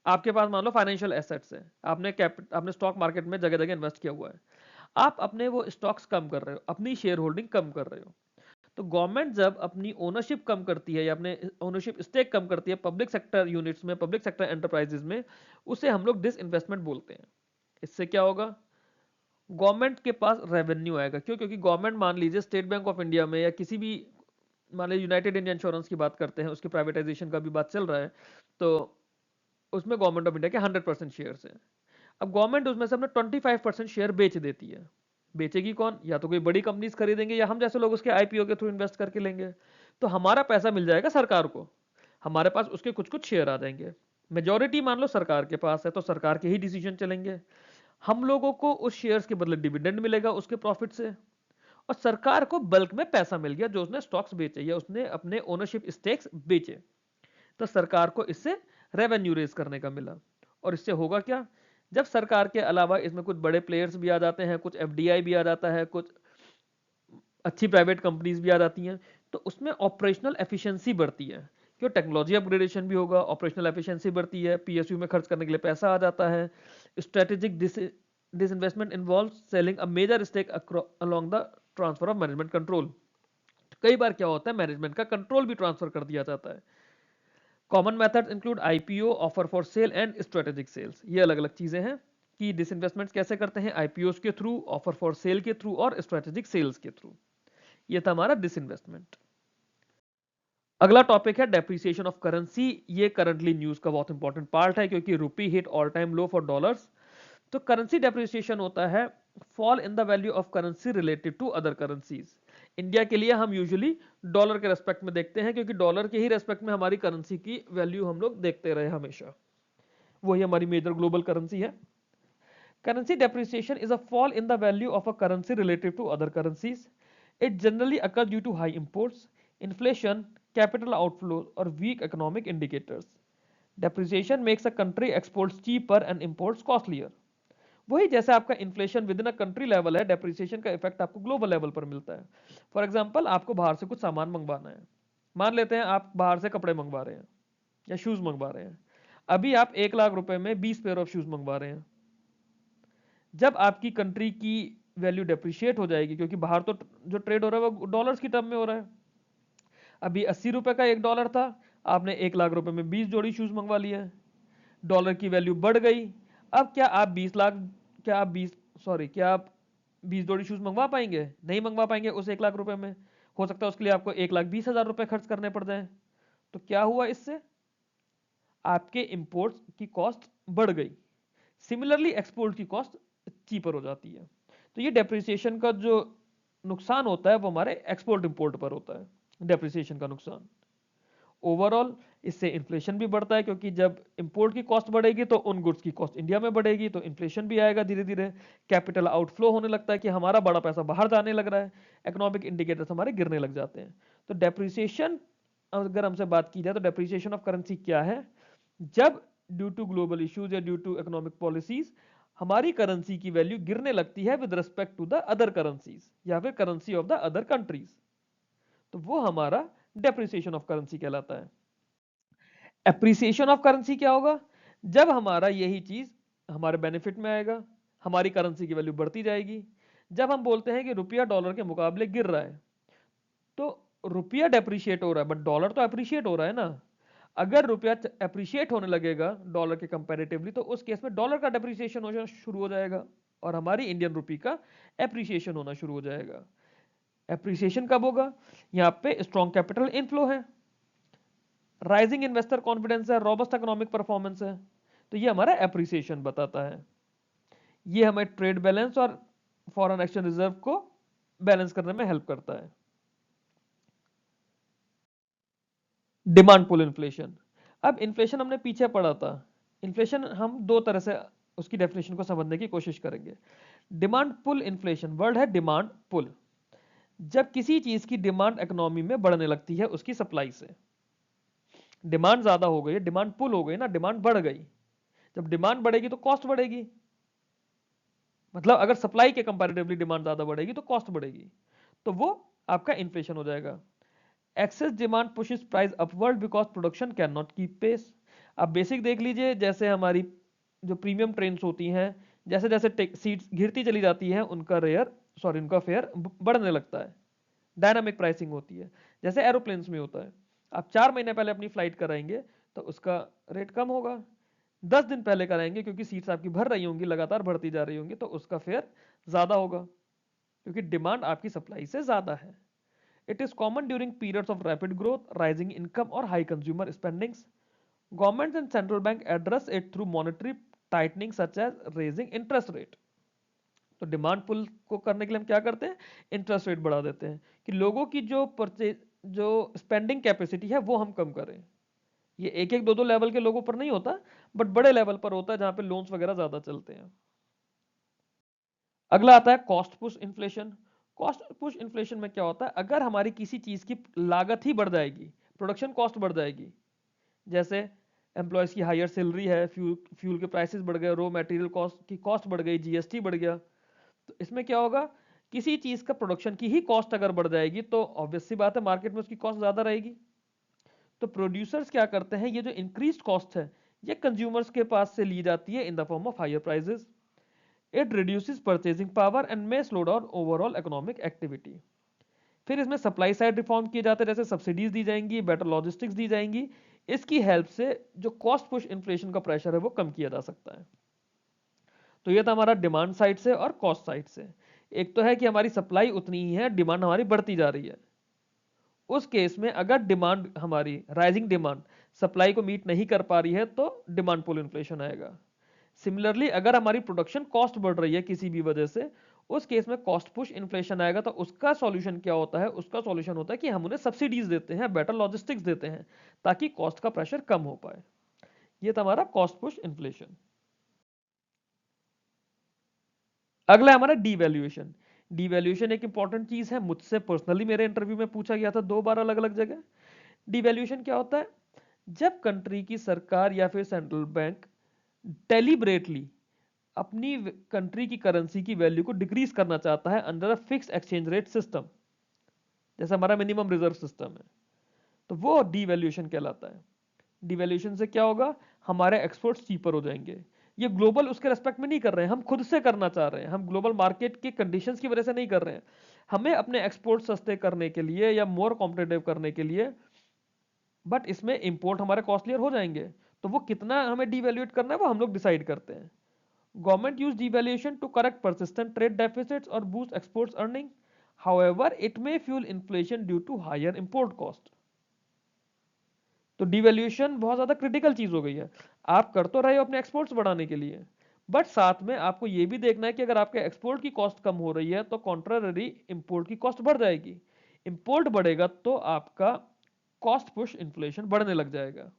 आपके पास मान लो फाइनेंशियल एसेट्स है, आपने स्टॉक मार्केट में जगह जगह इन्वेस्ट किया हुआ है, आप अपने वो स्टॉक्स कम कर रहे हो, अपनी शेयर होल्डिंग कम कर रहे हो। तो गवर्नमेंट जब अपनी ओनरशिप कम करती है या अपने ओनरशिप स्टेक कम करती है पब्लिक सेक्टर यूनिट्स में, पब्लिक सेक्टर एंटरप्राइजेज में, उसे हम लोग डिसइन्वेस्टमेंट बोलते हैं। इससे क्या होगा, गवर्नमेंट के पास रेवेन्यू आएगा। क्यों, क्योंकि गवर्नमेंट मान लीजिए स्टेट बैंक ऑफ इंडिया में या किसी भी, मान लीजिए यूनाइटेड इंडिया इंश्योरेंस की बात करते हैं, उसके प्राइवेटाइजेशन का भी बात चल रहा है, तो उसमें गवर्नमेंट ऑफ इंडिया के 100% शेयर्स हैं। अब गवर्नमेंट उसमें से अपने 25% शेयर बेच देती है। बेचेगी कौन, या तो कोई बड़ी कंपनीज खरीदेंगे या हम जैसे लोग उसके आईपीओ के थ्रू इन्वेस्ट करके लेंगे। तो हमारा पैसा मिल जाएगा सरकार को, हमारे पास उसके कुछ कुछ शेयर आ जाएंगे। मेजॉरिटी मान लो सरकार के पास है तो सरकार के ही डिसीजन चलेंगे। हम लोगों को उस शेयर्स के बदले डिविडेंड मिलेगा उसके प्रॉफिट से, और सरकार को बल्क में पैसा मिल गया जो उसने स्टॉक्स बेचे या उसने अपने ओनरशिप स्टेक्स बेचे। तो सरकार को इससे रेवेन्यू रेज करने का मिला। और इससे होगा क्या, जब सरकार के अलावा इसमें कुछ बड़े प्लेयर्स भी आ जाते हैं, कुछ एफडीआई भी आ जाता है, कुछ अच्छी प्राइवेट कंपनीज भी आ जाती हैं, तो उसमें ऑपरेशनल एफिशिएंसी बढ़ती है। क्यों, टेक्नोलॉजी अपग्रेडेशन भी होगा, ऑपरेशनल एफिशिएंसी बढ़ती है, पीएसयू में खर्च करने के लिए पैसा आ जाता है। Strategic disinvestment involves selling a major stake along the transfer of management control। कई बार क्या होता है, मैनेजमेंट का कंट्रोल भी ट्रांसफर कर दिया जाता है। Common methods include IPO, offer for sale and strategic sales. ये अलग अलग चीजें हैं कि डिसइन्वेस्टमेंट कैसे करते हैं, आईपीओ के थ्रू, ऑफर फॉर सेल के थ्रू और स्ट्रेटेजिक सेल्स के थ्रू। ये था हमारा डिसइन्वेस्टमेंट। अगला टॉपिक है डेप्रिसिएशन ऑफ करेंसी। ये करंटली न्यूज का बहुत इंपॉर्टेंट पार्ट है क्योंकि rupee hit all time low for dollars. तो करेंसी डेप्रिसिएशन होता है fall in the value of currency related to other currencies. India के लिए हम यूजुअली डॉलर के रेस्पेक्ट में देखते हैं क्योंकि डॉलर के ही रेस्पेक्ट में हमारी करेंसी की वैल्यू हम लोग देखते रहे हमेशा, वही हमारी मेजर ग्लोबल करेंसी है। Currency depreciation is a fall in the value of a currency relative to other currencies. It generally occurs due to high imports, inflation, capital outflows, or weak economic indicators. Depreciation makes a country exports cheaper and imports costlier. वही जैसे आपका inflation with in a country level है, depreciation का effect आपको global level पर मिलता है। For example, आपको बाहर से कुछ सामान मंगवाना है। मान लेते हैं आप बाहर से कपड़े मंगवा रहे हैं या शूज मंगवा रहे हैं। अभी आप 1 लाख रुपए में 20 पेयर ऑफ शूज मंगवा रहे हैं। जब आपकी कंट्री की वैल्यू डेप्रिशिएट हो जाएगी, क्योंकि बाहर तो जो ट्रेड हो रहा है वो डॉलर्स की टर्म में हो रहा है। अभी 80 रुपए का 1 डॉलर था, आपने 1 लाख रुपए में 20 जोड़ी शूज मंगवा लिया है, डॉलर की वैल्यू बढ़ गई। अब क्या आप 20 लाख, क्या आप 20 जोड़ी शूज मंगवा पाएंगे? नहीं मंगवा पाएंगे उस 1 लाख रुपए में। हो सकता है उसके लिए आपको 1,20,000 रुपए खर्च करने पड़ जाए। तो क्या हुआ इससे? आपके इंपोर्ट्स की कॉस्ट बढ़ गई, सिमिलरली एक्सपोर्ट की कॉस्ट चीपर हो जाती है। तो ये डेप्रिसिएशन का जो नुकसान होता है वो हमारे एक्सपोर्ट इंपोर्ट पर होता है, डेप्रिसिएशन का नुकसान। ओवरऑल इससे इन्फ्लेशन भी बढ़ता है क्योंकि जब इंपोर्ट की कॉस्ट बढ़ेगी तो उन गुड्स की कॉस्ट इंडिया में बढ़ेगी, तो इन्फ्लेशन भी आएगा धीरे धीरे। कैपिटल आउटफ्लो होने लगता है कि हमारा बड़ा पैसा बाहर जाने लग रहा है, इकोनॉमिक इंडिकेटर्स हमारे गिरने लग जाते हैं। तो डेप्रिसिएशन, अगर हमसे बात की जाए तो डेप्रिसिएशन ऑफ करेंसी क्या है? जब ड्यू टू ग्लोबल इश्यूज या ड्यू टू इकोनॉमिक पॉलिसीज हमारी करेंसी की वैल्यू गिरने लगती है with respect to the other currencies या फिर currency of the other countries, तो वो हमारा डेप्रिसिएशन ऑफ करेंसी कहलाता है। एप्रिसिएशन ऑफ करेंसी क्या होगा? जब हमारा यही चीज हमारे बेनिफिट में आएगा, हमारी करेंसी की वैल्यू बढ़ती जाएगी। जब हम बोलते हैं कि रुपया डॉलर के मुकाबले गिर रहा है, तो रुपया डेप्रिशिएट हो रहा है बट डॉलर तो अप्रिशिएट हो रहा है ना। अगर रुपया अप्रिशिएट होने लगेगा डॉलर के कंपैरेटिवली, तो उस केस में डॉलर का डेप्रिसिएशन होना शुरू हो जाएगा और हमारी इंडियन रुपी का एप्रिसिएशन होना शुरू हो जाएगा। एप्रिसिएशन कब होगा? यहाँ पे स्ट्रॉन्ग कैपिटल इनफ्लो है, राइजिंग इन्वेस्टर कॉन्फिडेंस है, रोबस्ट इकोनॉमिक परफॉर्मेंस है, तो ये हमारा एप्रिसिएशन बताता है। ये हमें ट्रेड बैलेंस और फॉरेन एक्सचेंज रिजर्व को बैलेंस करने में हेल्प करता है। Demand pull inflation. अब इन्फ्लेशन हमने पीछे पढ़ा था, इन्फ्लेशन हम दो तरह से उसकी डेफिनेशन को समझने की कोशिश करेंगे। डिमांड पुल इन्फ्लेशन, वर्ड है डिमांड पुल। जब किसी चीज की डिमांड इकोनॉमी में बढ़ने लगती है उसकी सप्लाई से, डिमांड ज्यादा हो गई, डिमांड पुल हो गई ना, डिमांड बढ़ गई। जब डिमांड बढ़ेगी तो कॉस्ट बढ़ेगी, मतलब अगर सप्लाई के कंपैरेटिवली डिमांड ज्यादा बढ़ेगी तो कॉस्ट बढ़ेगी, तो वो आपका इन्फ्लेशन हो जाएगा। Excess demand pushes price upward because production can not keep pace. आप बेसिक देख लीजिए, जैसे हमारी जो प्रीमियम ट्रेन्स होती हैं, जैसे जैसे सीट्स घिरती चली जाती हैं उनका फेयर बढ़ने लगता है, डायनामिक प्राइसिंग होती है, जैसे एरोप्लेन्स में होता है। आप 4 महीने पहले अपनी फ्लाइट कराएंगे तो उसका रेट कम होगा, 10 दिन पहले कराएंगे क्योंकि सीट्स आपकी भर रही होंगी, लगातार बढ़ती जा रही होंगी, तो उसका फेयर ज्यादा होगा क्योंकि डिमांड आपकी सप्लाई से ज्यादा है। It is common during periods of rapid growth, rising income or high consumer spendings. Governments and central bank address it through monetary tightening such as raising interest rate. तो demand पुल को करने के लिए हम क्या करते हैं? इंटरेस्ट रेट बढ़ा देते हैं कि लोगों की जो स्पेंडिंग कैपेसिटी है वो हम कम करें। ये एक एक दो दो लेवल के लोगों पर नहीं होता, बट बड़े लेवल पर होता है जहां पे लोन्स वगैरह ज्यादा चलते हैं। अगला आता है cost push inflation. Cost push inflation में क्या होता है? अगर हमारी किसी चीज की लागत ही बढ़ जाएगी, प्रोडक्शन कॉस्ट बढ़ जाएगी, जैसे एम्प्लॉयज की हायर सैलरी है, फ्यूल के प्राइसेस बढ़ गए, रॉ मटेरियल कॉस्ट की कॉस्ट बढ़ गई, जीएसटी बढ़ गया, तो इसमें क्या होगा? किसी चीज का प्रोडक्शन की ही कॉस्ट अगर बढ़ जाएगी तो ऑब्वियस सी बात है मार्केट में उसकी कॉस्ट ज्यादा रहेगी। तो प्रोड्यूसर्स क्या करते हैं, ये जो इंक्रीज कॉस्ट है ये कंज्यूमर्स के पास से ली जाती है in the form of higher prices. It reduces purchasing power and may slow down overall economic activity. फिर इसमें सप्लाई साइड रिफॉर्म किए जाते हैं, जैसे सब्सिडीज दी जाएंगी, बेटर लॉजिस्टिक्स दी जाएंगी। इसकी हेल्प से जो कॉस्ट पुश इन्फ्लेशन का प्रेशर है वो कम किया जा सकता है। तो ये था हमारा डिमांड साइड से और कॉस्ट साइड से। एक तो है कि हमारी सप्लाई उतनी ही है, डिमांड हमारी बढ़ती जा रही है। उस केस में अगर डिमांड हमारी राइजिंग डिमांड सप्लाई को मीट नहीं कर पा रही है तो डिमांड पुल इन्फ्लेशन आएगा। सिमिलरली अगर हमारी प्रोडक्शन कॉस्ट बढ़ रही है किसी भी वजह से, उस केस में कॉस्ट पुश इन्फ्लेशन आएगा। तो उसका सॉल्यूशन क्या होता है? उसका सॉल्यूशन होता है कि हम उन्हें सब्सिडीज देते हैं, बेटर लॉजिस्टिक्स देते हैं, ताकि कॉस्ट का प्रेशर कम हो पाए। ये था हमारा कॉस्ट पुश इन्फ्लेशन। अगला है हमारा डीवैल्यूएशन। डीवैल्यूएशन एक इंपॉर्टेंट चीज है, मुझसे पर्सनली मेरे इंटरव्यू में पूछा गया था 2 बार अलग अलग जगह। डीवैल्यूएशन क्या होता है? जब कंट्री की सरकार या फिर सेंट्रल बैंक डेलिबरेटली अपनी कंट्री की करेंसी की वैल्यू को डिक्रीज करना चाहता है under a fix exchange rate system, जैसे हमारा मिनिमम रिजर्व सिस्टम है, तो वो डीवैल्यूएशन कहलाता है। डिवैल्यूएशन से क्या होगा? हमारे एक्सपोर्ट्स चीपर हो जाएंगे। ये ग्लोबल उसके रेस्पेक्ट में नहीं कर रहे हैं, हम खुद से करना चाह रहे हैं, हम ग्लोबल मार्केट के कंडीशंस की वजह से नहीं कर रहे हैं। हमें अपने एक्सपोर्ट सस्ते करने के लिए या मोर कॉम्पिटिटिव करने के लिए, बट इसमें इंपोर्ट हमारे कॉस्टलियर हो जाएंगे। तो वो कितना हमें डिवैल्यूएट करना है वो हम लोग डिसाइड करते हैं। Government use devaluation to correct persistent trade deficits और boost exports earning. However it may fuel inflation due to higher import cost. तो डिवैल्यूएशन बहुत ज्यादा क्रिटिकल चीज हो गई है। आप कर तो रहे हो अपने एक्सपोर्ट्स बढ़ाने के लिए, बट साथ में आपको यह भी देखना है कि अगर आपके एक्सपोर्ट की कॉस्ट कम हो रही है तो कॉन्ट्ररी इंपोर्ट की कॉस्ट बढ़ जाएगी। इंपोर्ट बढ़ेगा तो आपका कॉस्ट पुश इन्फ्लेशन बढ़ने लग जाएगा।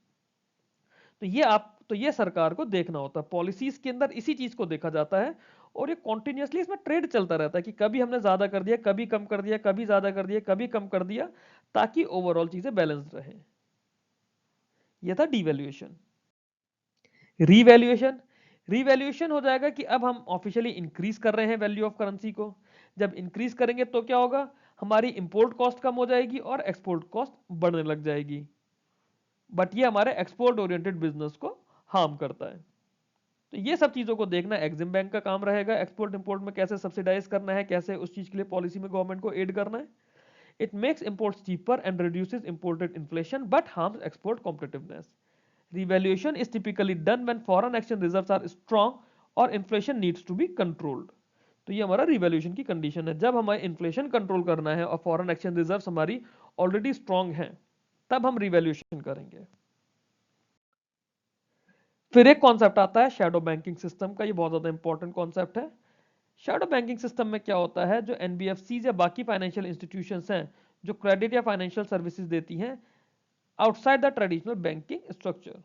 तो ये सरकार को देखना होता है, पॉलिसीज के अंदर इसी चीज को देखा जाता है। और ये कॉन्टिन्यूसली इसमें ट्रेड चलता रहता है कि कभी हमने ज्यादा कर दिया, कभी कम कर दिया, कभी ज्यादा कर दिया, कभी कम कर दिया, ताकि ओवरऑल चीजें बैलेंस रहे। ये था डिवैल्यूएशन। रीवैल्यूएशन। रीवैल्यूएशन हो जाएगा कि अब हम ऑफिशियली इंक्रीज कर रहे हैं वैल्यू ऑफ करेंसी को। जब इंक्रीज करेंगे तो क्या होगा? हमारी इंपोर्ट कॉस्ट कम हो जाएगी और एक्सपोर्ट कॉस्ट बढ़ने लग जाएगी। बट ये हमारे एक्सपोर्ट ओरिएंटेड बिजनेस को हार्म करता है। तो ये सब चीजों को देखना एग्जिम बैंक का काम रहेगा। एक्सपोर्ट इंपोर्ट में कैसे सब्सिडाइज करना है, कैसे उस चीज के लिए पॉलिसी में गवर्नमेंट को एड करना है। It makes imports cheaper and reduces imported inflation but harms export competitiveness. Revaluation is typically done when foreign exchange reserves are strong or inflation needs to be controlled. तो ये हमारा revaluation की condition है, जब हमें inflation control करना है और फॉरेन एक्सचेंज रिजर्व्स हमारी ऑलरेडी स्ट्रांग हैं, तब हम रिवैल्यूएशन करेंगे। फिर एक कॉन्सेप्ट आता है शैडो बैंकिंग सिस्टम का। ये बहुत ज्यादा इंपॉर्टेंट कॉन्सेप्ट है। शैडो बैंकिंग सिस्टम में क्या होता है? जो एनबीएफसीज या बाकी फाइनेंशियल इंस्टीट्यूशंस हैं जो क्रेडिट या फाइनेंशियल सर्विसेज देती हैं outside the traditional banking structure,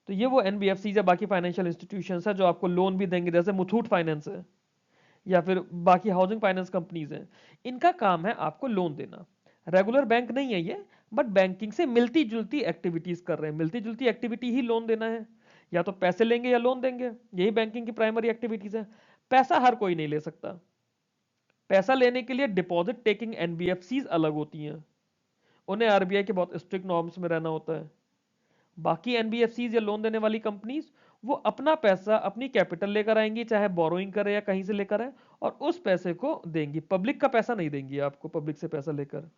तो ये वो एनबीएफसी या बाकी फाइनेंशियल इंस्टीट्यूशंस है जो आपको लोन भी देंगे, जैसे मुथूट फाइनेंस है या फिर बाकी हाउसिंग फाइनेंस कंपनीज हैं। इनका काम है आपको लोन देना। रेगुलर बैंक नहीं है ये, बट बैंकिंग से मिलती जुलती एक्टिविटीज कर रहे हैं। मिलती जुलती एक्टिविटी ही लोन देना है, या तो पैसे लेंगे या लोन देंगे, यही बैंकिंग की प्राइमरी एक्टिविटीज है। पैसा हर कोई नहीं ले सकता। पैसा लेने के लिए डिपॉजिट टेकिंग एनबीएफसीज अलग होती हैं, उन्हें आरबीआई के बहुत स्ट्रिक्ट नॉर्म्स में रहना होता है। बाकी एनबीएफसीज या लोन देने वाली कंपनीज वो अपना पैसा अपनी कैपिटल लेकर आएंगी, चाहे बोरोइंग करे या कहीं से लेकर आए, और उस पैसे को देंगी। पब्लिक का पैसा नहीं देंगी आपको, पब्लिक से पैसा लेकर।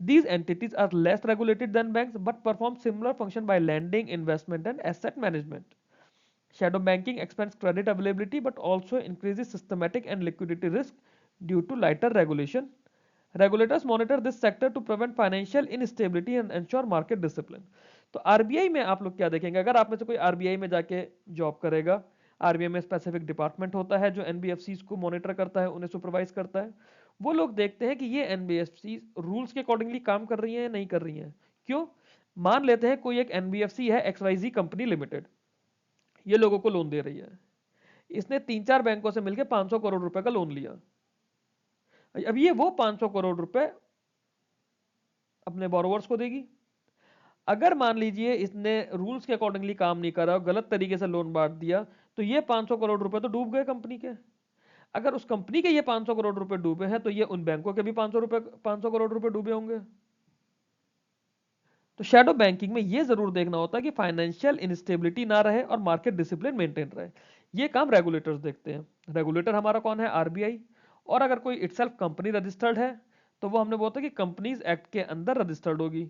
These entities are less regulated than banks but perform similar function by lending, investment and asset management. Shadow banking expands credit availability but also increases systematic and liquidity risk due to lighter regulation. Regulators monitor this sector to prevent financial instability and ensure market discipline. तो RBI में आप लोग क्या देखेंगे? अगर आप में से कोई आरबीआई में जाके जॉब करेगा, आरबीआई में स्पेसिफिक डिपार्टमेंट होता है जो एनबीएफसीज को मॉनिटर करता है, उन्हें सुपरवाइज करता है। वो लोग देखते हैं कि ये एनबीएफसी रूल्स के अकॉर्डिंगली काम कर रही हैं या नहीं कर रही हैं। क्यों? मान लेते हैं कोई एक एनबीएफसी है एक्सवाईजी कंपनी लिमिटेड, ये लोगों को लोन दे रही है। इसने 3-4 बैंकों से मिलकर 500 करोड़ रुपए का लोन लिया। अब ये वो 500 करोड़ रुपए अपने बोरोवर्स को देगी। अगर मान लीजिए इसने रूल्स के अकॉर्डिंगली काम नहीं करा, गलत तरीके से लोन बांट दिया, तो ये 500 करोड़ रुपए तो डूब गए कंपनी के। अगर उस कंपनी के ये 500 करोड़ रुपए डूबे हैं तो ये उन बैंकों के भी 500 करोड़ रुपए डूबे होंगे। तो शैडो बैंकिंग में ये जरूर देखना होता है कि फाइनेंशियल इंस्टेबिलिटी ना रहे और मार्केट डिसिप्लिन मेंटेन रहे। ये काम रेगुलेटर्स देखते हैं। रेगुलेटर हमारा कौन है? आरबीआई। और अगर कोई इटसेल्फ कंपनी रजिस्टर्ड है तो वो हमने बोला था कि कंपनीज एक्ट के अंदर रजिस्टर्ड होगी।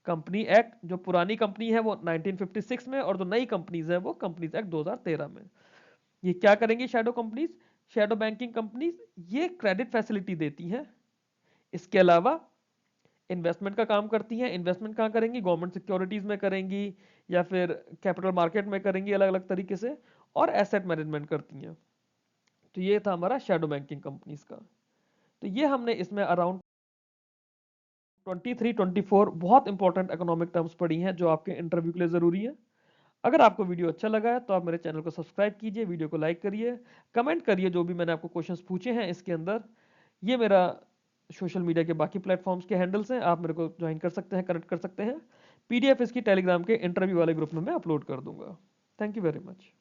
कंपनी एक्ट जो पुरानी कंपनी है वो 1956 में, और जो नई कंपनीज है वो कंपनीज एक्ट 2013 में। ये क्या करेंगी shadow companies? Shadow banking companies ये क्रेडिट फैसिलिटी देती हैं, इसके अलावा इन्वेस्टमेंट का काम करती हैं। इन्वेस्टमेंट कहाँ करेंगी? गवर्नमेंट सिक्योरिटीज में करेंगी या फिर कैपिटल मार्केट में करेंगी अलग अलग तरीके से, और एसेट मैनेजमेंट करती हैं। तो ये था हमारा शैडो बैंकिंग कंपनीज का। तो ये हमने इसमें अराउंड 23-24 बहुत इंपॉर्टेंट इकोनॉमिक टर्म्स पढ़ी हैं जो आपके इंटरव्यू के लिए ज़रूरी है। अगर आपको वीडियो अच्छा लगा है तो आप मेरे चैनल को सब्सक्राइब कीजिए, वीडियो को लाइक करिए, कमेंट करिए जो भी मैंने आपको क्वेश्चंस पूछे हैं इसके अंदर। ये मेरा सोशल मीडिया के बाकी प्लेटफॉर्म्स के हैंडल्स हैं, आप मेरे को ज्वाइन कर सकते हैं, कनेक्ट कर सकते हैं। पीडीएफ इसकी टेलीग्राम के इंटरव्यू वाले ग्रुप में मैं अपलोड कर दूंगा। Thank you very much.